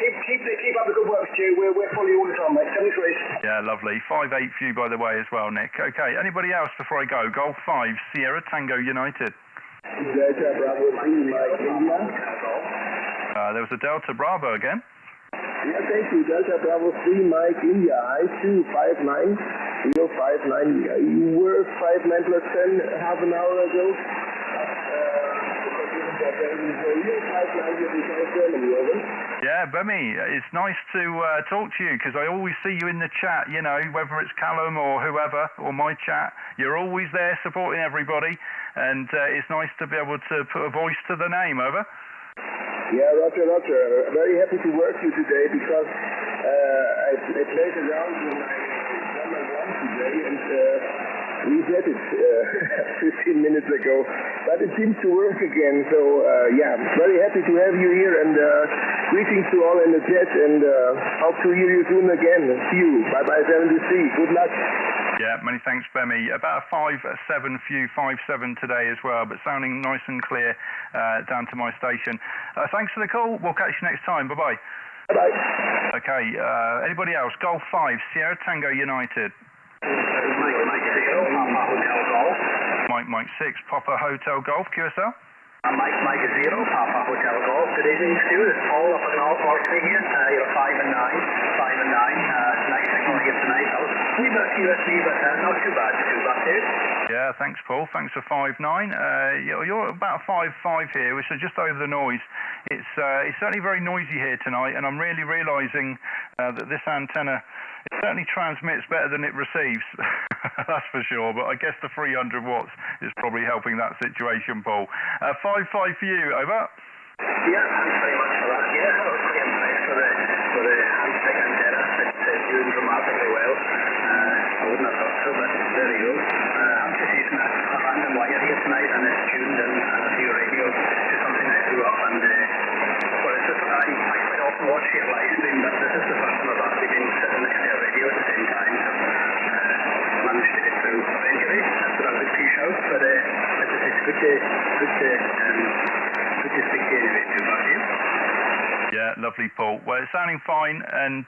Keep up the good work, Stu. We're fully all the time, mate. 73. Yeah, lovely. 5-8 for you, by the way, as well, Nick. Okay, anybody else before I go? Golf 5, Sierra Tango United. Delta Bravo 3, Mike India. There was a Delta Bravo again. Yeah, thank you. Delta Bravo 3, Mike India. I-259 059. You were 59 plus 10 half an hour ago. Yeah, Bemmy, it's nice to talk to you because I always see you in the chat, whether it's Callum or whoever, or my chat. You're always there supporting everybody, and it's nice to be able to put a voice to the name, over. Yeah, Roger. Very happy to work with you today because I played around with my number one today and we did it 15 minutes ago, but it seems to work again. So yeah, very happy to have you here and greetings to all in the chat and hope to hear you soon again. See you. Bye-bye, 73. Good luck. Yeah, many thanks, Bemmy. About a 5-7 for you, 5-7 today as well, but sounding nice and clear down to my station. Thanks for the call. We'll catch you next time. Bye-bye. Bye-bye. Okay, anybody else? Golf 5, Sierra Tango United. Mike 6, Papa Hotel Golf, QSL. Mike 0, Papa Hotel Golf. Good evening, Stu. It's Paul up in North Orkney here. You're 5 and 9. Nice signal here tonight. We got QSC, but not too bad. Yeah, thanks, Paul. Thanks for 5-9. You're about 5-5 here, which is just over the noise. It's certainly very noisy here tonight, and I'm really realising that this antenna certainly transmits better than it receives. That's for sure. But I guess the 300 watts is probably helping that situation, Paul. 5-5 for you. Over. Yeah, thanks very much for that. Yeah, that was pretty impressed for the handstick antenna. It's doing remarkably well. I wouldn't have thought so, but there you go. I'm just using a random wire here tonight, and it's tuned in a few radios to something I threw up, and well, it's just I quite often watch your live stream, but this is the first time I've actually been sitting next to a radio at the same time, so managed to get through. But anyway, that's what I would piece out, but it's good to speak to you anyway, too, about you. Yeah, lovely, Paul. Well, it's sounding fine, and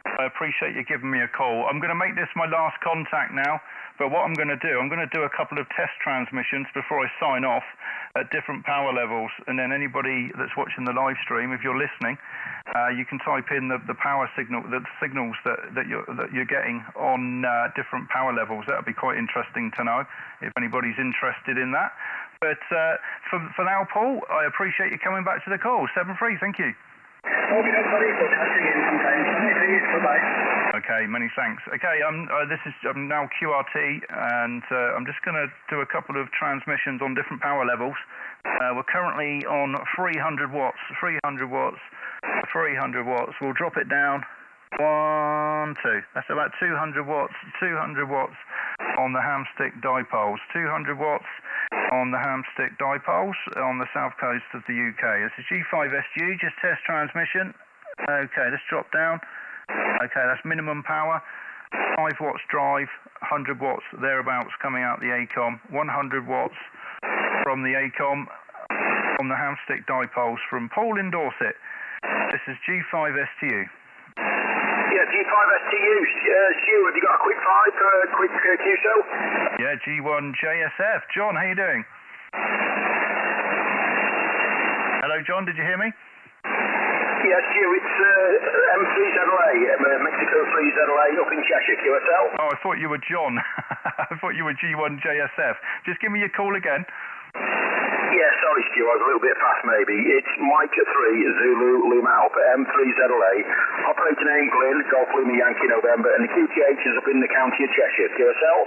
I appreciate you giving me a call. I'm going to make this my last contact now, but what I'm going to do, I'm going to do a couple of test transmissions before I sign off at different power levels, and then anybody that's watching the live stream, if you're listening, you can type in the power signal, the signals that you're getting on different power levels. That would be quite interesting to know if anybody's interested in that. But for now, Paul, I appreciate you coming back to the call. 7-3, thank you. Okay, buddy. We'll catch you again sometime. Bye-bye. Okay, many thanks. Okay, I'm now QRT, and I'm just going to do a couple of transmissions on different power levels. We're currently on 300 watts. 300 watts. We'll drop it down. 1, 2. That's about 200 watts. 200 watts on the hamstick dipoles. 200 watts. on the Hamstick dipoles on the south coast of the UK. This is G5SG, just test transmission. Okay, let's drop down. Okay, that's minimum power. 5 watts drive, 100 watts thereabouts coming out the ACOM. 100 watts from the ACOM from the Hamstick dipoles from Paul in Dorset. This is G5STU. Yeah, G5STU. Stu, have you got a quick 5 for a quick QSO? Yeah, G1JSF. John, how you doing? Hello, John, did you hear me? Yes, Stu, it's M3ZLA, Mexico 3ZLA up in Cheshire, QSL. Oh, I thought you were John. I thought you were G1JSF. Just give me your call again. Yeah, sorry, Stu, I was a little bit fast maybe. It's Mike 3, Zulu Lima Alpha, M3ZLA, operating name Glenn, Golf Lima Yankee November, and the QTH is up in the county of Cheshire, QSL.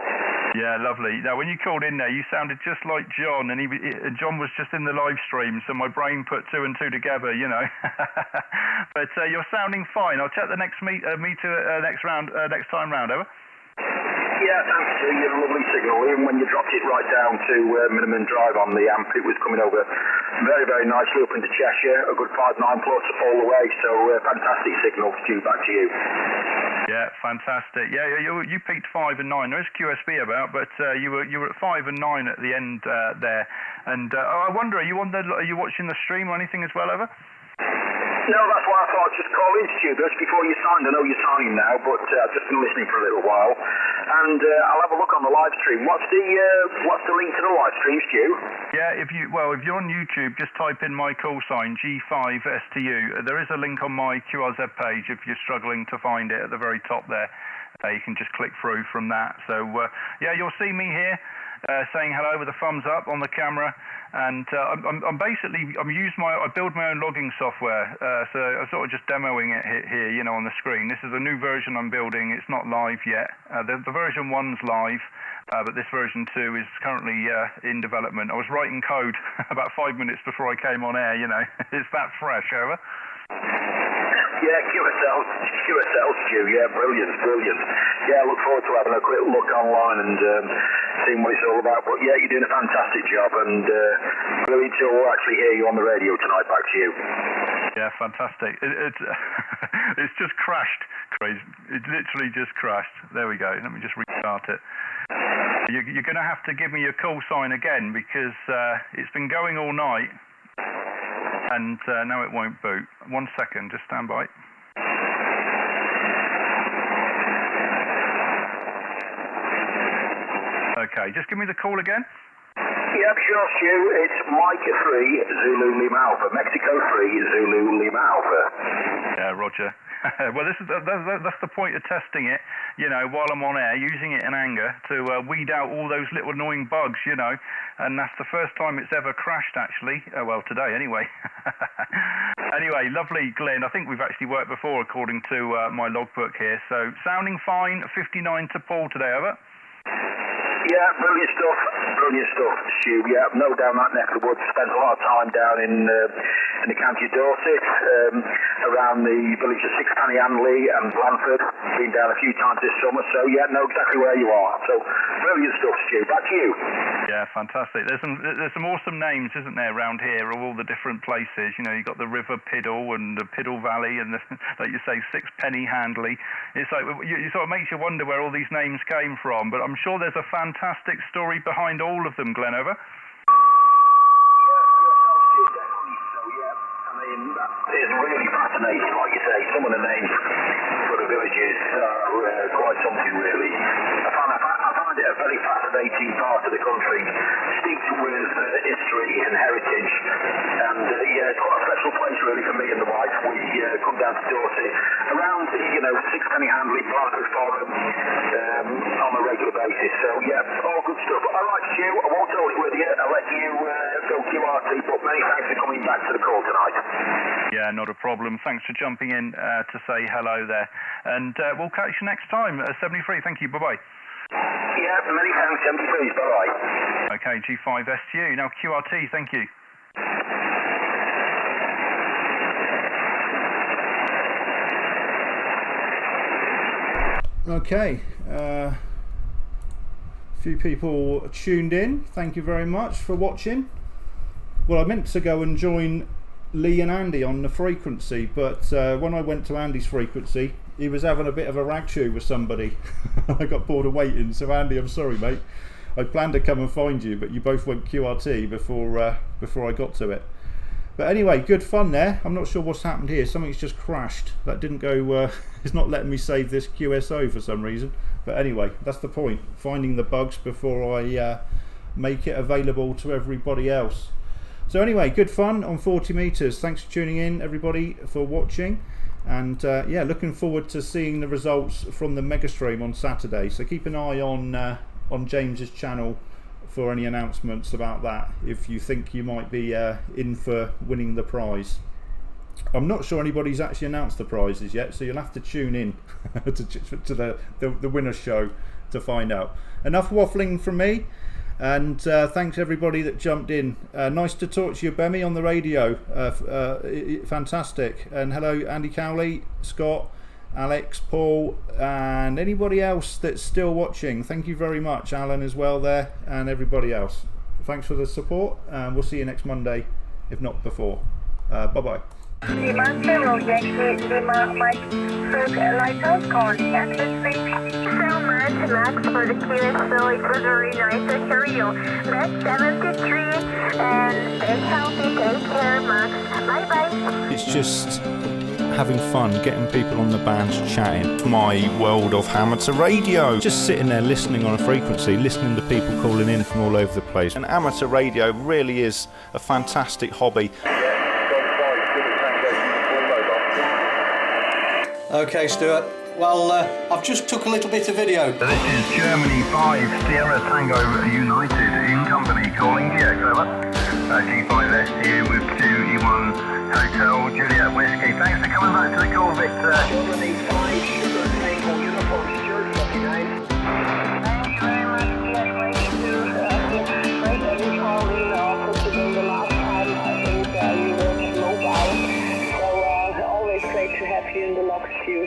Yeah, lovely. Now, when you called in there, you sounded just like John, and John was just in the live stream, so my brain put 2 and 2 together, you know. But you're sounding fine. I'll check the next next time round, over. Yeah, thanks to your lovely signal. Even when you dropped it right down to minimum drive on the amp, it was coming over very, very nicely up into Cheshire, a good 5.9 plus all the way, so fantastic signal. Stu, back to you. Yeah, fantastic. Yeah, you peaked 5 and 9. There is QSB about, but you were at 5 and 9 at the end there. And I wonder, are you watching the stream or anything as well, over? No, that's why I thought I'd just call in, Stu, just before you signed. I know you're signing now, but I've just been listening for a little while. And I'll have a look on the live stream. What's the link to the live stream, Stu? Yeah, if you're on YouTube, just type in my call sign, G5STU. There is a link on my QRZ page if you're struggling to find it at the very top there. You can just click through from that. So, yeah, you'll see me here. Saying hello with a thumbs up on the camera, and I build my own logging software, so I'm sort of just demoing it here, you know, on the screen. This is a new version I'm building. It's not live yet. The version 1's live, but this version 2 is currently in development. I was writing code about 5 minutes before I came on air, you know. It's that fresh, over. Yeah, QSL, Stu. Yeah, brilliant. Yeah, I look forward to having a quick look online and seeing what it's all about. But yeah, you're doing a fantastic job, and brilliant to actually hear you on the radio tonight. Back to you. Yeah, fantastic. It's just crashed, crazy. It literally just crashed. There we go. Let me just restart it. You're going to have to give me your call sign again, because it's been going all night. And now it won't boot. 1 second, just stand by. Okay, just give me the call again. Yep, sure, Stu. It's Mike 3, Zulu Lima Alpha, Mexico 3, Zulu Lima Alpha. Yeah, Roger. Well, that's the point of testing it, you know, while I'm on air, using it in anger to weed out all those little annoying bugs, you know, and that's the first time it's ever crashed, actually. Well, today, anyway. Anyway, lovely, Glenn. I think we've actually worked before, according to my logbook here. So, sounding fine, 59 to Paul today, over. Yeah, brilliant stuff, Stu. Yeah, no down that neck of the woods. Spent a lot of time down in the county of Dorset, around the village of Sixpenny Handley and Blandford. Been down a few times this summer, so yeah, know exactly where you are. So, brilliant stuff, Stu. Back to you. Yeah, fantastic. There's some awesome names, isn't there, around here, of all the different places. You know, you've got the River Piddle and the Piddle Valley and, like you say, Sixpenny Handley. It's like, it sort of makes you wonder where all these names came from, but I'm sure there's a fantastic story behind all of them, Glenn, over. It's really fascinating, like you say. Some of the names for the villages are quite something, really. I find it a very fascinating part of the country, steeped with history and heritage. And yeah, it's quite a special place, really, for me and the wife. We come down to Dorset around, you know, Sixpenny Handley, Blandford Forum on a regular basis. So yeah, all good stuff. All right, Stu, I won't hold it with you. I'll let you go QRT, but many thanks for coming back to the call tonight. Yeah, not a problem. Thanks for jumping in to say hello there. And we'll catch you next time. 73, thank you. Bye-bye. Yeah, many thanks, 73. Bye-bye. Okay, G5STU. Now QRT, thank you. Okay. A few people tuned in. Thank you very much for watching. Well, I meant to go and join Lee and Andy on the frequency, but when I went to Andy's frequency, he was having a bit of a rag chew with somebody. I got bored of waiting, so Andy, I'm sorry, mate. I planned to come and find you, but you both went QRT before I got to it. But anyway, good fun there. I'm not sure what's happened here. Something's just crashed. That didn't go. It's not letting me save this QSO for some reason. But anyway, that's the point. Finding the bugs before I make it available to everybody else. So anyway, good fun on 40 meters. Thanks for tuning in, everybody, for watching. And yeah, looking forward to seeing the results from the mega stream on Saturday. So keep an eye on James's channel for any announcements about that, if you think you might be in for winning the prize. I'm not sure anybody's actually announced the prizes yet, so you'll have to tune in to the winner show to find out. Enough waffling from me, and thanks everybody that jumped in. Nice to talk to you, Bemi, on the radio. Fantastic. And hello, Andy Cowley, Scott, Alex, Paul, and anybody else that's still watching. Thank you very much, Alan as well there, and everybody else. Thanks for the support, and we'll see you next Monday, if not before. Bye bye. Lighthouse contact us. So much, Max, for the QSO. It was very nice to hear you. Max 73, and stay healthy. Take care, Max. Bye bye. It's just having fun, getting people on the bands chatting. My world of amateur radio. Just sitting there listening on a frequency, listening to people calling in from all over the place. And amateur radio really is a fantastic hobby. Okay, Stuart. Well, I've just took a little bit of video. This is Germany 5 Sierra Tango United in company calling GX, over. G5 SU with 2E1 Hotel Juliet Whiskey. Thanks for coming back to the call, Victor. Germany 5 Sugar Tango Uniform Stuart 49. Thank you very much. Yes, ready to break every call in considering the last time I think you worked mobile. So always great to have you in the logs queue.